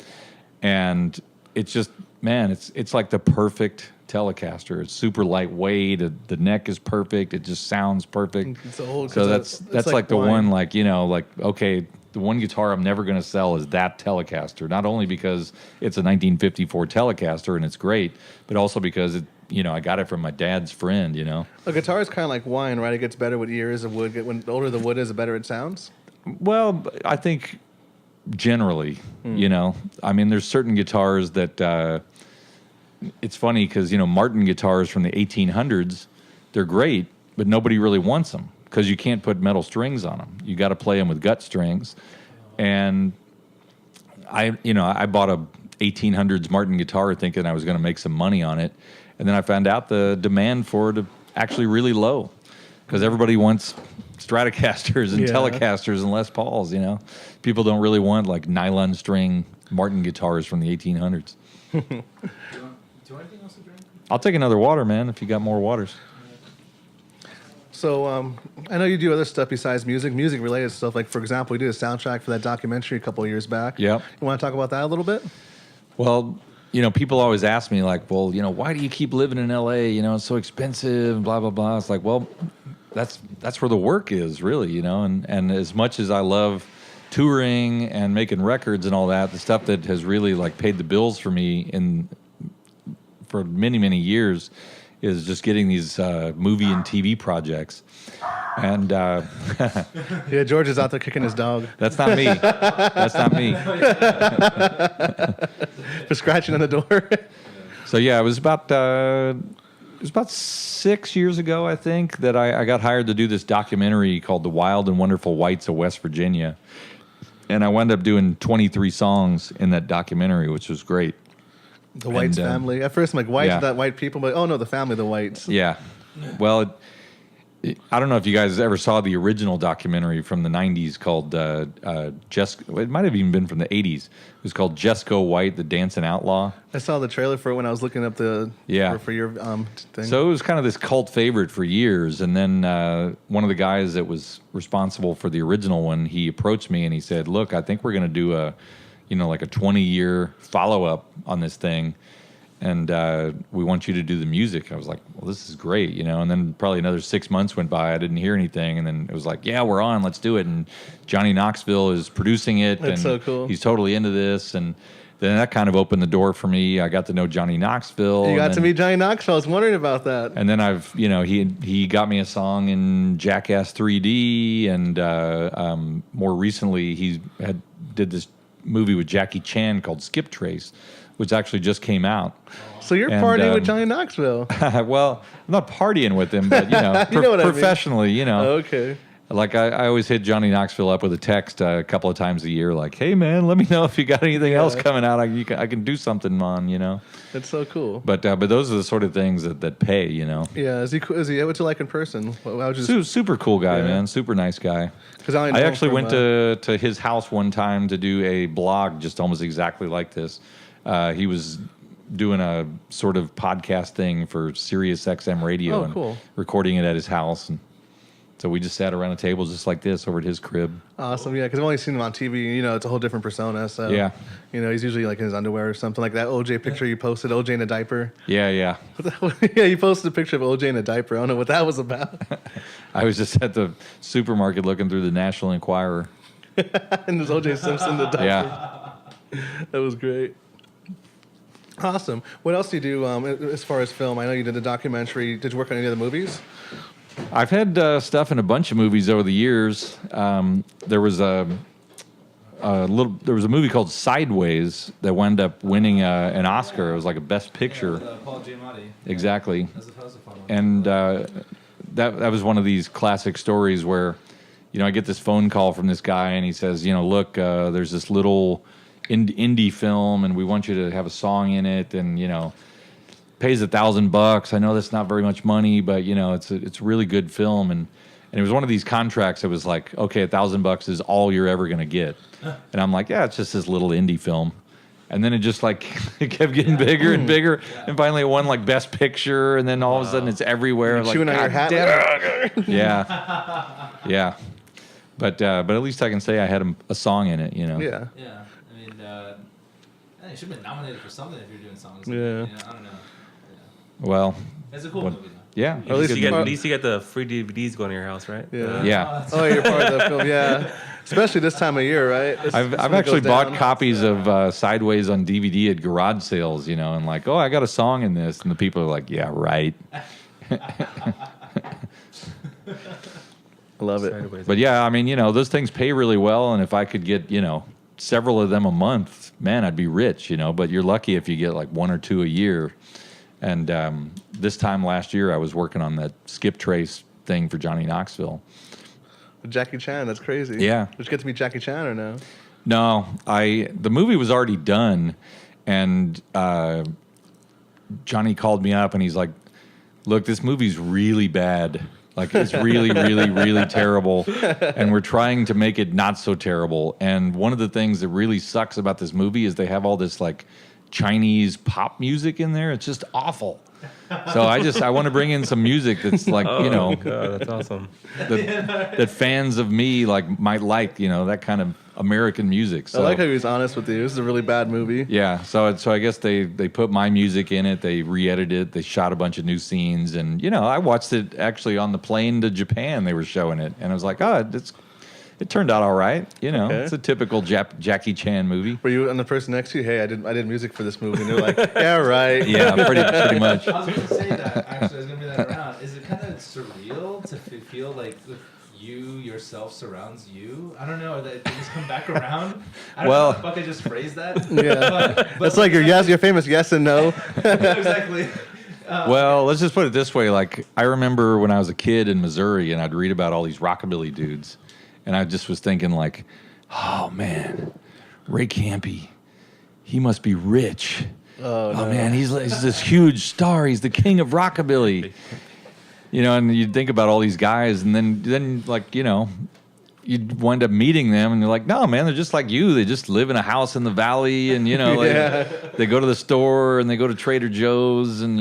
And it's just, man, it's like the perfect Telecaster. It's super lightweight. The neck is perfect. It just sounds perfect. It's old, so that's like the one, like, you know, like, okay, the one guitar I'm never going to sell is that Telecaster. Not only because it's a 1954 Telecaster and it's great, but also because I got it from my dad's friend. You know, a guitar is kind of like wine, right? It gets better with years of wood. When the older the wood is, the better it sounds. Well, I think generally, you know, I mean, there's certain guitars that it's funny because, you know, Martin guitars from the 1800s, they're great, but nobody really wants them. Because you can't put metal strings on them. You got to play them with gut strings. And I bought a 1800s Martin guitar thinking I was going to make some money on it. And then I found out the demand for it actually really low. Because everybody wants Stratocasters and Telecasters and Les Pauls, you know. People don't really want like nylon string Martin guitars from the 1800s. Do you want anything else to drink? I'll take another water, man, if you got more waters. So I know you do other stuff besides music-related stuff. Like, for example, you did a soundtrack for that documentary a couple of years back. Yep. You want to talk about that a little bit? Well, you know, people always ask me, like, well, you know, why do you keep living in L.A.? You know, it's so expensive, blah, blah, blah. It's like, well, that's where the work is, really, you know. And as much as I love touring and making records and all that, the stuff that has really, like, paid the bills for me for many, many years is just getting these movie and TV projects. And yeah, George is out there kicking his dog. That's not me. That's not me. For scratching on the door. So yeah, it was about 6 years ago, I think, that I got hired to do this documentary called The Wild and Wonderful Whites of West Virginia. And I wound up doing 23 songs in that documentary, which was great. The Whites family. At first, I'm like, Whites, that white people. But oh no, the family, the Whites. Yeah. Well, I don't know if you guys ever saw the original documentary from the 90s called it might have even been from the 80s. It was called Just Go White, the Dancing Outlaw. I saw the trailer for it when I was looking up for your thing. So it was kind of this cult favorite for years. And then one of the guys that was responsible for the original one, he approached me and he said, look, I think we're going to do a 20-year follow-up on this thing. And we want you to do the music. I was like, well, this is great, you know. And then probably another 6 months went by. I didn't hear anything. And then it was like, yeah, we're on. Let's do it. And Johnny Knoxville is producing it. That's and so cool. He's totally into this. And then that kind of opened the door for me. I got to know Johnny Knoxville. You got to meet Johnny Knoxville. I was wondering about that. And then he got me a song in Jackass 3D, and more recently he did this movie with Jackie Chan called Skip Trace, which actually just came out. So you're partying with Johnny Knoxville. Well, I'm not partying with him, but You know what I mean. professionally, Okay. Like I always hit Johnny Knoxville up with a text a couple of times a year, like, "Hey man, let me know if you got anything else coming out. I can do something on, That's so cool. But those are the sort of things that pay, Yeah. Is he? What's he like in person? How would you? Super cool guy, man. Super nice guy. Because I actually went to his house one time to do a blog just almost exactly like this. He was doing a sort of podcast thing for Sirius XM radio and recording it at his house. And so we just sat around a table just like this over at his crib. Awesome, yeah, because I've only seen him on TV. It's a whole different persona. So yeah, he's usually like in his underwear or something like that. OJ picture you posted, OJ in a diaper. Yeah. Yeah, you posted a picture of OJ in a diaper. I don't know what that was about. I was just at the supermarket looking through the National Enquirer. And there's OJ Simpson in the diaper. Yeah. That was great. Awesome. What else do you do as far as film? I know you did a documentary. Did you work on any other movies? I've had stuff in a bunch of movies over the years. There was a movie called Sideways that wound up winning an Oscar. It was like a Best Picture. Paul Giamatti. Exactly. That was a fun one. And that was one of these classic stories where, I get this phone call from this guy and he says, look, there's this little indie film and we want you to have a song in it, and pays $1,000. I know that's not very much money, but it's a really good film, and it was one of these contracts that was like, okay, $1,000 is all you're ever gonna get, and I'm like, yeah, it's just this little indie film, and then it just like it kept getting bigger and bigger, and finally it won like Best Picture, and then all of a sudden it's everywhere. You're like, chewing on your hat. Yeah. But at least I can say I had a song in it, Yeah. Yeah. I mean, you should have been nominated for something if you're doing songs. Yeah. I don't know. Well, It's a cool movie, though. yeah. At least you get the free DVDs going to your house, right? Yeah. Yeah. Oh, you're part of the film. Yeah. Especially this time of year, right? I've actually bought copies of Sideways on DVD at garage sales, and like, oh, I got a song in this, and the people are like, yeah, right. I love it. Sideways. But yeah, I mean, those things pay really well, and if I could get, several of them a month, man, I'd be rich, But you're lucky if you get like one or two a year. And this time last year, I was working on that Skip Trace thing for Johnny Knoxville. Jackie Chan, that's crazy. Yeah. Did you get to meet Jackie Chan or no? No, the movie was already done, and Johnny called me up and he's like, "Look, this movie's really bad. Like, it's really, really, really terrible, and we're trying to make it not so terrible. And one of the things that really sucks about this movie is they have all this like Chinese pop music in there. It's just awful. So I want to bring in some music that's like, God, that's awesome. that fans of me might like, that kind of American music. So I like how he was honest with you. This is a really bad movie. yeah, so I guess they put my music in it. They re-edited it. They shot a bunch of new scenes, and I watched it actually on the plane to Japan. They were showing it, and I was like, oh, it turned out all right. It's a typical Jackie Chan movie. Were you and the person next to you? Hey, I did music for this movie, and they're like, yeah, right. Yeah, pretty much. I was going to say that, actually. I was going to bring that around. Is it kind of surreal to feel like you yourself surrounds you? I don't know. That things come back around. I don't know how the fuck I just phrased that. Yeah. That's like your famous yes and no. Exactly. Well, let's just put it this way. Like, I remember when I was a kid in Missouri, and I'd read about all these rockabilly dudes. And I just was thinking like, oh, man, Ray Campy, he must be rich. Oh no. Man, he's this huge star. He's the king of rockabilly. And you'd think about all these guys, and then like, you'd wind up meeting them, and you're like, no, man, they're just like you. They just live in a house in the valley, and, they go to the store, and they go to Trader Joe's, and,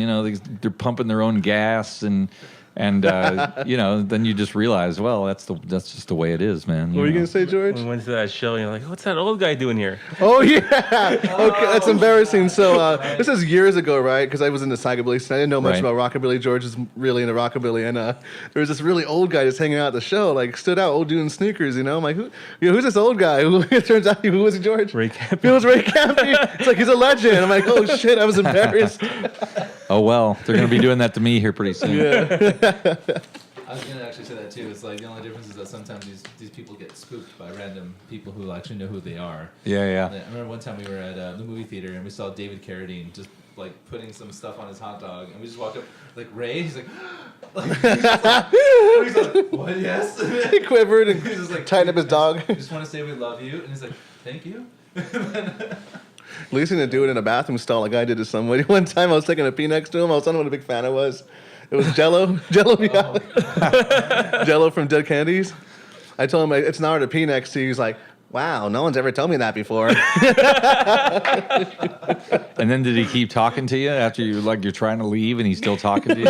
they're pumping their own gas, and And then you just realize, well, that's just the way it is, man. What were you gonna say, George? We went to that show, and you're like, "What's that old guy doing here?" Oh yeah. Okay, that's embarrassing. So this is years ago, right? Because I was into psychobilly, so I didn't know much about rockabilly. George is really into rockabilly, and there was this really old guy just hanging out at the show, like stood out, old dude in sneakers. I'm like, who's this old guy? It turns out, who was he, George? Ray Campy. It was Ray Campy. It's like he's a legend. I'm like, oh shit, I was embarrassed. Oh well, they're gonna be doing that to me here pretty soon. Yeah. I was gonna actually say that too. It's like the only difference is that sometimes these people get spooked by random people who actually know who they are. Yeah. I remember one time we were at the movie theater and we saw David Carradine just like putting some stuff on his hot dog, and we just walked up like, Ray. He's like, he's like, what? Yes. He quivered and he's just like, tightened up his dog. I just want to say we love you, and he's like, thank you. At least he didn't do it in a bathroom stall like I did to somebody. One time I was taking a pee next to him. I was telling him what a big fan I was. It was Jello. Jello from Dead Candies. I told him it's an hour to pee next to you. He's like, wow, no one's ever told me that before. And then did he keep talking to you after you're trying to leave and he's still talking to you?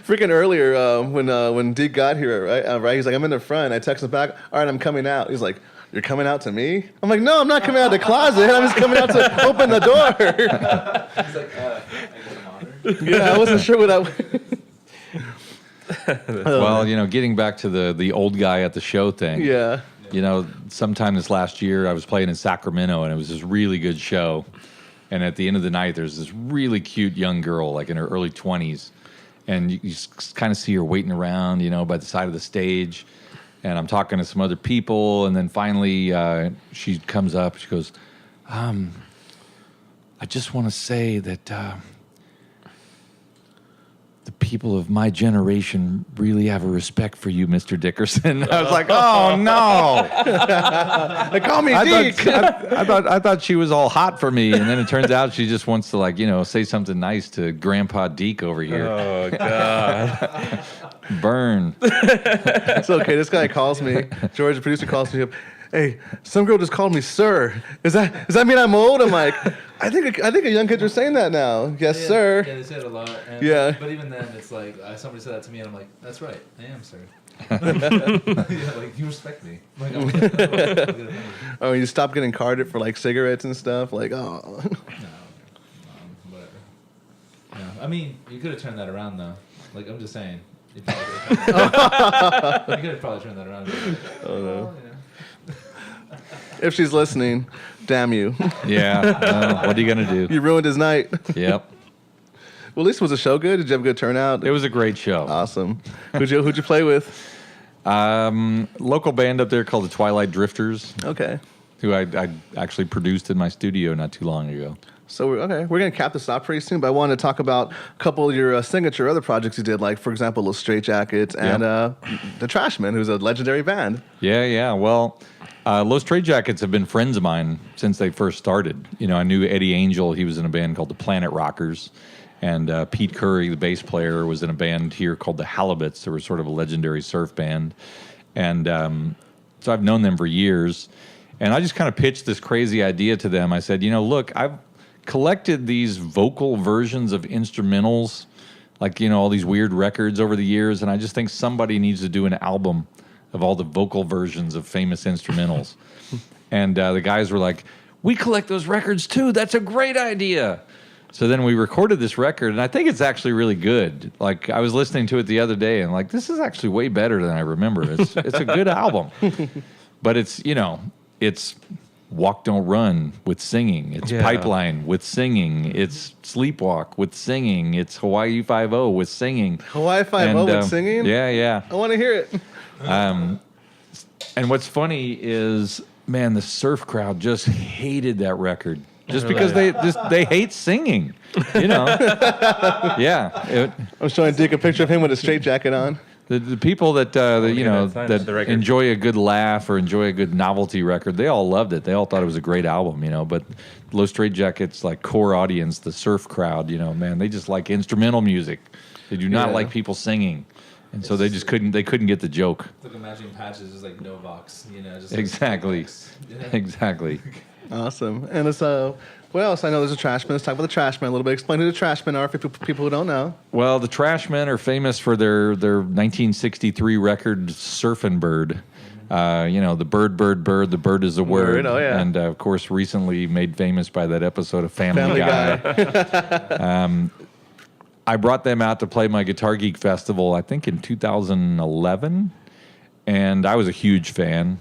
Freaking earlier when Deke got here, right? He's like, I'm in the front. I text him back, all right, I'm coming out. He's like, you're coming out to me? I'm like, no, I'm not coming out of the closet. I'm just coming out to open the door. He's like, I guess I'm honored. Yeah, I wasn't sure what I... Well, getting back to the old guy at the show thing. Yeah. Sometime this last year, I was playing in Sacramento, and it was this really good show. And at the end of the night, there's this really cute young girl, like in her early 20s. And you kind of see her waiting around, by the side of the stage. And I'm talking to some other people, and then finally she comes up. She goes, I just want to say that the people of my generation really have a respect for you, Mr. Dickerson. I was like, oh no! They call me Deke. I thought she was all hot for me, and then it turns out she just wants to say something nice to Grandpa Deke over here. Oh God! Burn. It's okay. This guy calls me. George, the producer, calls me up. Hey, some girl just called me sir. Does that mean I'm old? I'm like, I think a young kids are saying that now. Yes, yeah, sir. Yeah, they say it a lot. And, Yeah. But even then, it's like somebody said that to me, and I'm like, that's right, I am, sir. Yeah, like you respect me. I'm like, Oh, you stop getting carded for like cigarettes and stuff. Like, oh. No, whatever. No, I mean, you could have turned that around though. Like, I'm just saying. You could have probably turned that around. Oh no. If she's listening, damn you. Yeah. What are you gonna do? You ruined his night. Yep. Well, at least was the show good? Did you have a good turnout? It was a great show. Awesome. Who'd you play with? Local band up there called the Twilight Drifters, Okay. who I actually produced in my studio not too long ago. So we're going to cap this off pretty soon, but I wanted to talk about a couple of your signature other projects you did, like, for example, Little Straight Jackets and the Trashmen, who's a legendary band. Yeah. Well, Los Straight Jackets have been friends of mine since they first started. I knew Eddie Angel. He was in a band called the Planet Rockers. And Pete Curry, the bass player, was in a band here called the Halibuts. They were sort of a legendary surf band. And so I've known them for years. And I just kind of pitched this crazy idea to them. I said, look, I've collected these vocal versions of instrumentals, like, all these weird records over the years. And I just think somebody needs to do an album of all the vocal versions of famous instrumentals. And the guys were like, we collect those records too. That's a great idea. So then we recorded this record, and I think it's actually really good. Like, I was listening to it the other day, and like, this is actually way better than I remember. It's a good album. But it's Walk Don't Run with singing. It's Pipeline with singing. It's Sleepwalk with singing. It's Hawaii 5-0 with singing. Hawaii 5-0 with singing? Yeah. I want to hear it. And what's funny is, man, the surf crowd just hated that record. Just because they hate singing, Yeah. I'm showing Deke a picture of him with a straight jacket on. The people that enjoy a good laugh or enjoy a good novelty record, they all loved it. They all thought it was a great album, But Low Straight Jackets, like core audience, the surf crowd, man, they just like instrumental music. They do not like people singing. And so they just couldn't get the joke. It's like Imagine Patches, just like no vox, just exactly. Like Exactly. Awesome. And so What else? I know there's a Trashmen. Let's talk about the Trashmen a little bit. Explain who the Trashmen are for people who don't know. Well, the Trashmen are famous for their 1963 record "Surfin' Bird." The bird, the bird is a word. Oh, yeah. And, of course, recently made famous by that episode of Family Guy. I brought them out to play my Guitar Geek Festival, I think in 2011, and I was a huge fan.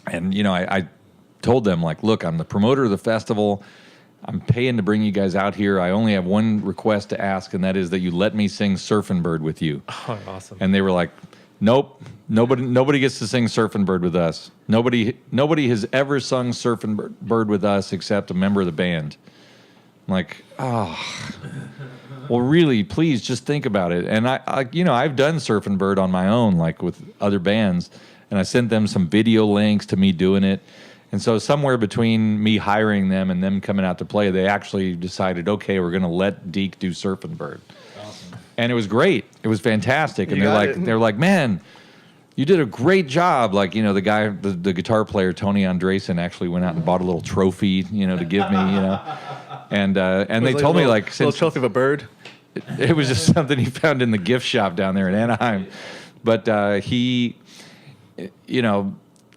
And, I told them, like, look, I'm the promoter of the festival. I'm paying to bring you guys out here. I only have one request to ask, and that is that you let me sing Surfin' Bird with you. Oh, awesome. And they were like, nope, nobody gets to sing Surfin' Bird with us. Nobody has ever sung Surfin' Bird with us except a member of the band. I'm like, well, really, please just think about it. And I've done Surfin' Bird on my own, like with other bands, and I sent them some video links to me doing it. And so somewhere between me hiring them and them coming out to play, they actually decided, okay, we're going to let Deke do Surfin' Bird. And it was great. It was fantastic. And they're like, man, you did a great job. Like, the guy, the guitar player, Tony Andresen, actually went out and bought a little trophy, to give me, And they told me, like, a little trophy of a bird. It was just something he found in the gift shop down there in Anaheim. But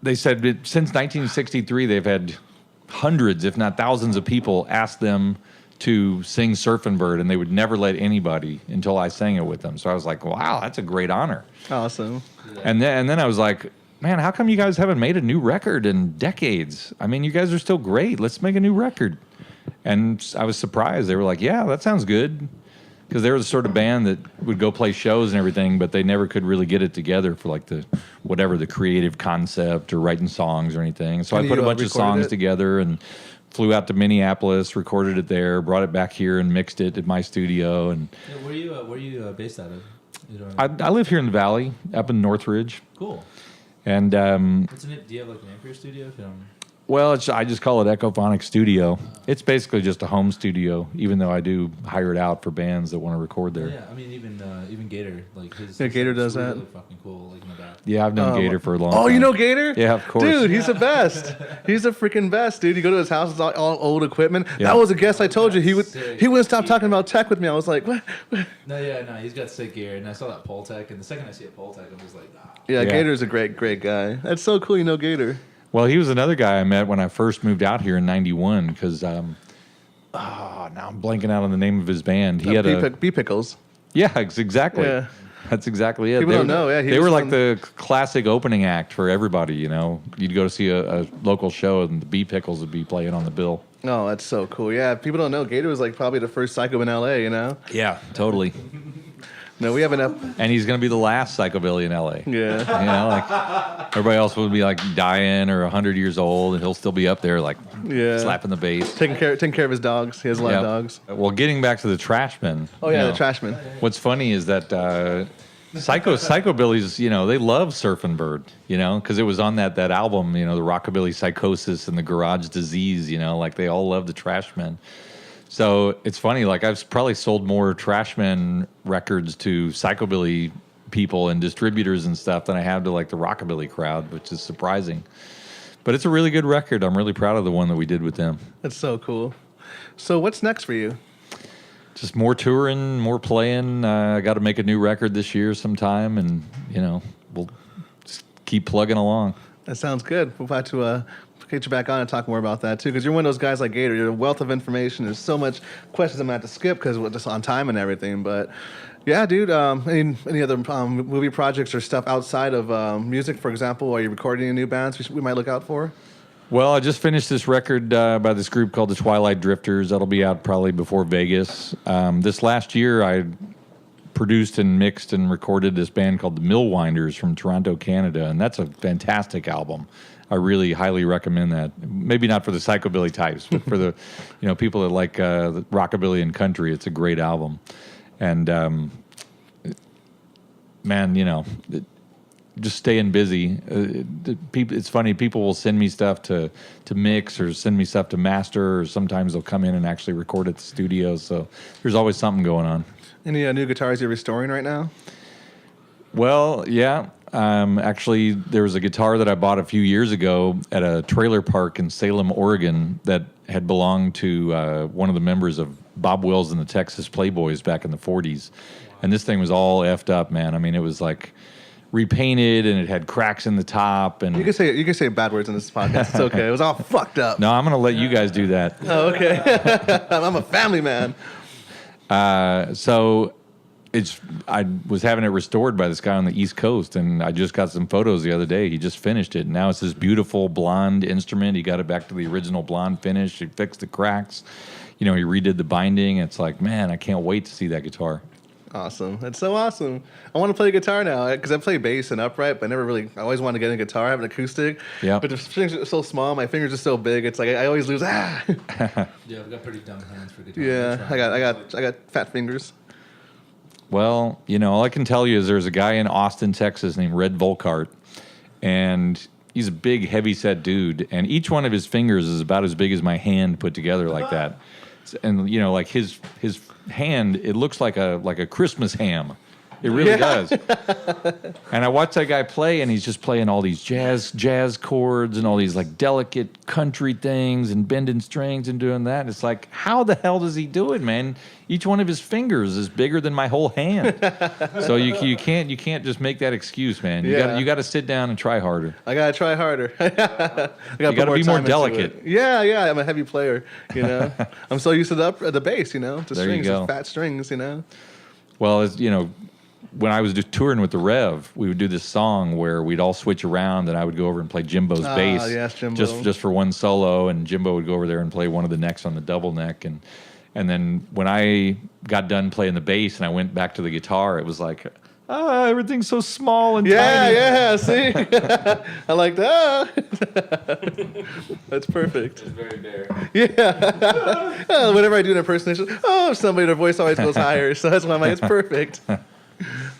they said that since 1963, they've had hundreds, if not thousands of people ask them to sing Surfin' Bird, and they would never let anybody until I sang it with them. So I was like, wow, that's a great honor. Awesome. And then I was like, man, how come you guys haven't made a new record in decades? I mean, you guys are still great. Let's make a new record. And I was surprised. They were like, yeah, that sounds good. Because they were the sort of band that would go play shows and everything, but they never could really get it together for like the creative concept or writing songs or anything. So I put a bunch of songs together and flew out to Minneapolis, recorded it there, brought it back here and mixed it at my studio. And where are you based out of? I live here in the Valley, up in Northridge. Cool. And what's the name? Do you have like a name for your studio? Well, I just call it Echophonic Studio. It's basically just a home studio, even though I do hire it out for bands that want to record there. Yeah, I mean, even Gator, like his Gator does really that. Fucking cool, like in the back. Yeah, I've known Gator for a long time. Oh, you know Gator? Yeah, of course. Dude, he's the best. He's the freaking best, dude. You go to his house, it's all old equipment. Yeah. That was a guest I told you. He wouldn't stop talking about tech with me. I was like, what? No, he's got sick gear, and I saw that pole tech, and the second I see a pole tech, I'm just like, Yeah, Gator's a great guy. That's so cool. You know Gator. Well, he was another guy I met when I first moved out here in '91 because now I'm blanking out on the name of his band. He had B Pickles. Yeah, exactly. Yeah. That's exactly it. People don't know. Yeah, they were like the classic opening act for everybody. You'd go to see a local show and the B Pickles would be playing on the bill. Oh, that's so cool. Yeah, people don't know. Gator was like probably the first psycho in LA. Yeah, totally. No, we haven't. And he's going to be the last psychobilly in LA. Yeah. Like everybody else would be like dying or 100 years old, and he'll still be up there like slapping the bass. Taking care of his dogs. He has a lot of dogs. Well, getting back to the Trashmen. Oh, yeah, the Trashmen. What's funny is that psychobillies, they love Surfin' Bird, because it was on that album, the Rockabilly Psychosis and the Garage Disease, like they all love the Trashmen. So it's funny, like I've probably sold more Trashmen records to psychobilly people and distributors and stuff than I have to like the rockabilly crowd, which is surprising. But it's a really good record. I'm really proud of the one that we did with them. That's so cool. So what's next for you? Just more touring, more playing. I got to make a new record this year sometime, and we'll just keep plugging along. That sounds good. We'll have to get you back on and talk more about that too, because you're one of those guys like Gator. You're a wealth of information. There's so much questions I'm gonna have to skip because we're just on time and everything. But yeah, dude. Any other movie projects or stuff outside of music, for example? Are you recording any new bands we might look out for? Well, I just finished this record by this group called the Twilight Drifters. That'll be out probably before Vegas. This last year, I produced and mixed and recorded this band called the Millwinders from Toronto, Canada, and that's a fantastic album. I really highly recommend that. Maybe not for the psychobilly types, but for the people that like the rockabilly and country. It's a great album, and just staying busy. It's funny. People will send me stuff to mix or send me stuff to master, or sometimes they'll come in and actually record at the studio. So there's always something going on. Any new guitars you're restoring right now? Well, yeah. Actually, there was a guitar that I bought a few years ago at a trailer park in Salem, Oregon, that had belonged to one of the members of Bob Wills and the Texas Playboys back in the 40s. And this thing was all effed up, man. I mean, it was like repainted and it had cracks in the top. And You can say bad words in this podcast. It's okay. It was all fucked up. no, I'm going to let you guys do that. Oh, okay. I'm a family man. So I was having it restored by this guy on the East Coast, and I just got some photos the other day. He just finished it, and now it's this beautiful blonde instrument. He got it back to the original blonde finish. He fixed the cracks. He redid the binding. It's like, man, I can't wait to see that guitar. Awesome. That's so awesome. I want to play guitar now because I play bass and upright, but I always wanted to get a guitar. I have an acoustic. Yeah. But the strings are so small, my fingers are so big. It's like I always lose. Yeah, I've got pretty dumb hands for guitar. Yeah, I got fat fingers. Well, all I can tell you is there's a guy in Austin, Texas named Red Volkart, and he's a big, heavy-set dude, and each one of his fingers is about as big as my hand put together like that. And, like his hand, it looks like a Christmas ham. It really does. And I watch that guy play, and he's just playing all these jazz chords and all these like delicate country things and bending strings and doing that. It's like, how the hell does he do it, man? Each one of his fingers is bigger than my whole hand. So you can't just make that excuse, man. You got to sit down and try harder. I gotta try harder. You got to be more delicate. Yeah. I'm a heavy player. I'm so used to the bass. The There strings, you go. the fat strings. Well, as when I was just touring with the Rev, we would do this song where we'd all switch around, and I would go over and play Jimbo's bass, yes, Jimbo. just for one solo, and Jimbo would go over there and play one of the necks on the double neck, and then when I got done playing the bass and I went back to the guitar, it was like, everything's so small and tiny. Yeah. See, I like that. That's perfect. It's very bare. Yeah. Whenever I do an impersonation, somebody, their voice always goes higher, so that's why I'm like, it's perfect.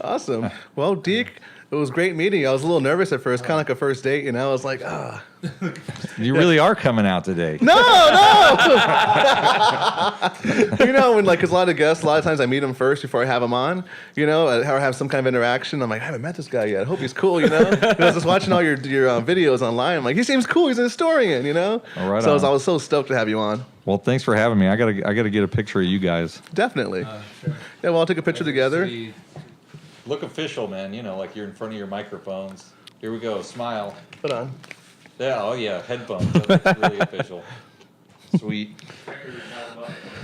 Awesome. Well, Deke, it was great meeting you. I was a little nervous at first, kind of like a first date. I was like, You really are coming out today. No. When because a lot of guests, a lot of times I meet them first before I have them on, or have some kind of interaction. I'm like, I haven't met this guy yet. I hope he's cool, I was just watching all your videos online. I'm like, he seems cool. He's an historian, All right. So I was so stoked to have you on. Well, thanks for having me. I gotta get a picture of you guys. Definitely. Sure. Yeah, well, I'll take a picture together. Sweet. Look official, man. Like you're in front of your microphones. Here we go. Smile. Hold on. Yeah. Oh yeah. Headphones. That's really official. Sweet.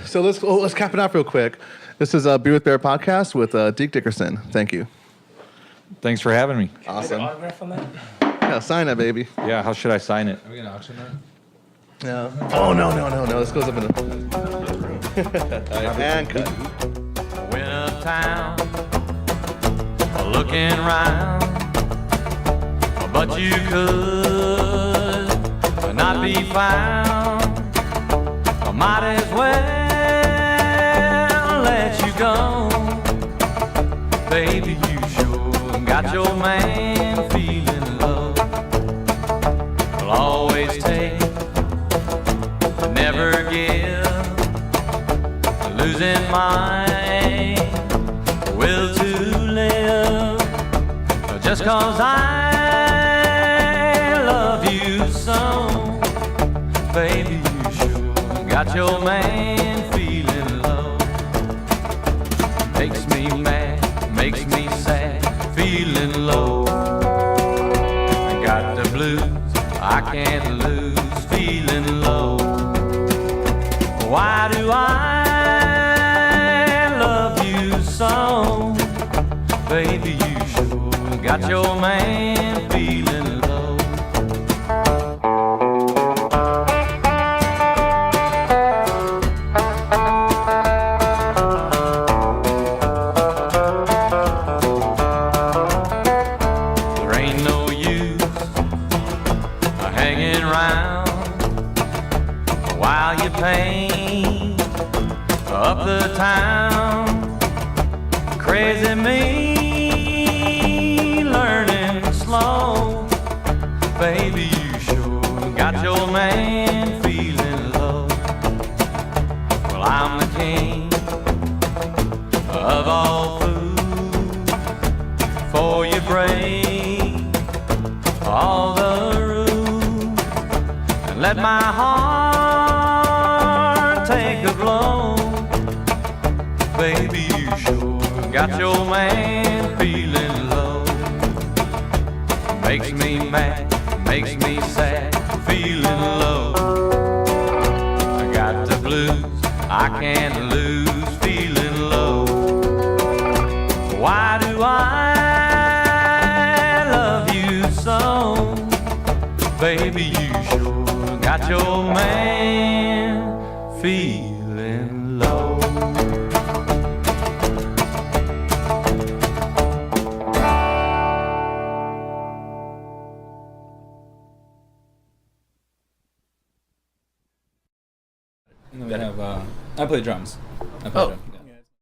So let's cap it off real quick. This is Be With Bear podcast with Deke Dickerson. Thank you. Thanks for having me. Awesome. Autograph on that? Yeah, sign that, baby. Yeah. How should I sign it? Are we gonna auction that? Yeah. Oh no! This goes up in the. And cut. Went uptown, looking round, but you could not be found. I might as well let you go, baby. You sure got your man feeling low. Will always take, never give, losing my will to live, just 'cause I love you so, baby. You sure got your man feeling low. Makes me mad, makes me sad, feeling low. I got the blues, I can't lose, feeling low. Why do I love you so, baby? You sure got your man feeling low. There ain't no use hanging around while you paint up the town. Crazy me, learning slow, baby. You sure got your man feeling low. Well, I'm the king of all food for your brain. all the room and let my heart take a blow. Baby, you sure got your man feeling low. Makes me mad, makes me sad, feeling low. I got the blues, I can't lose, feeling low. Why do I love you so? Baby, you sure got your man feeling low. And then we have, I play drums. I play drums.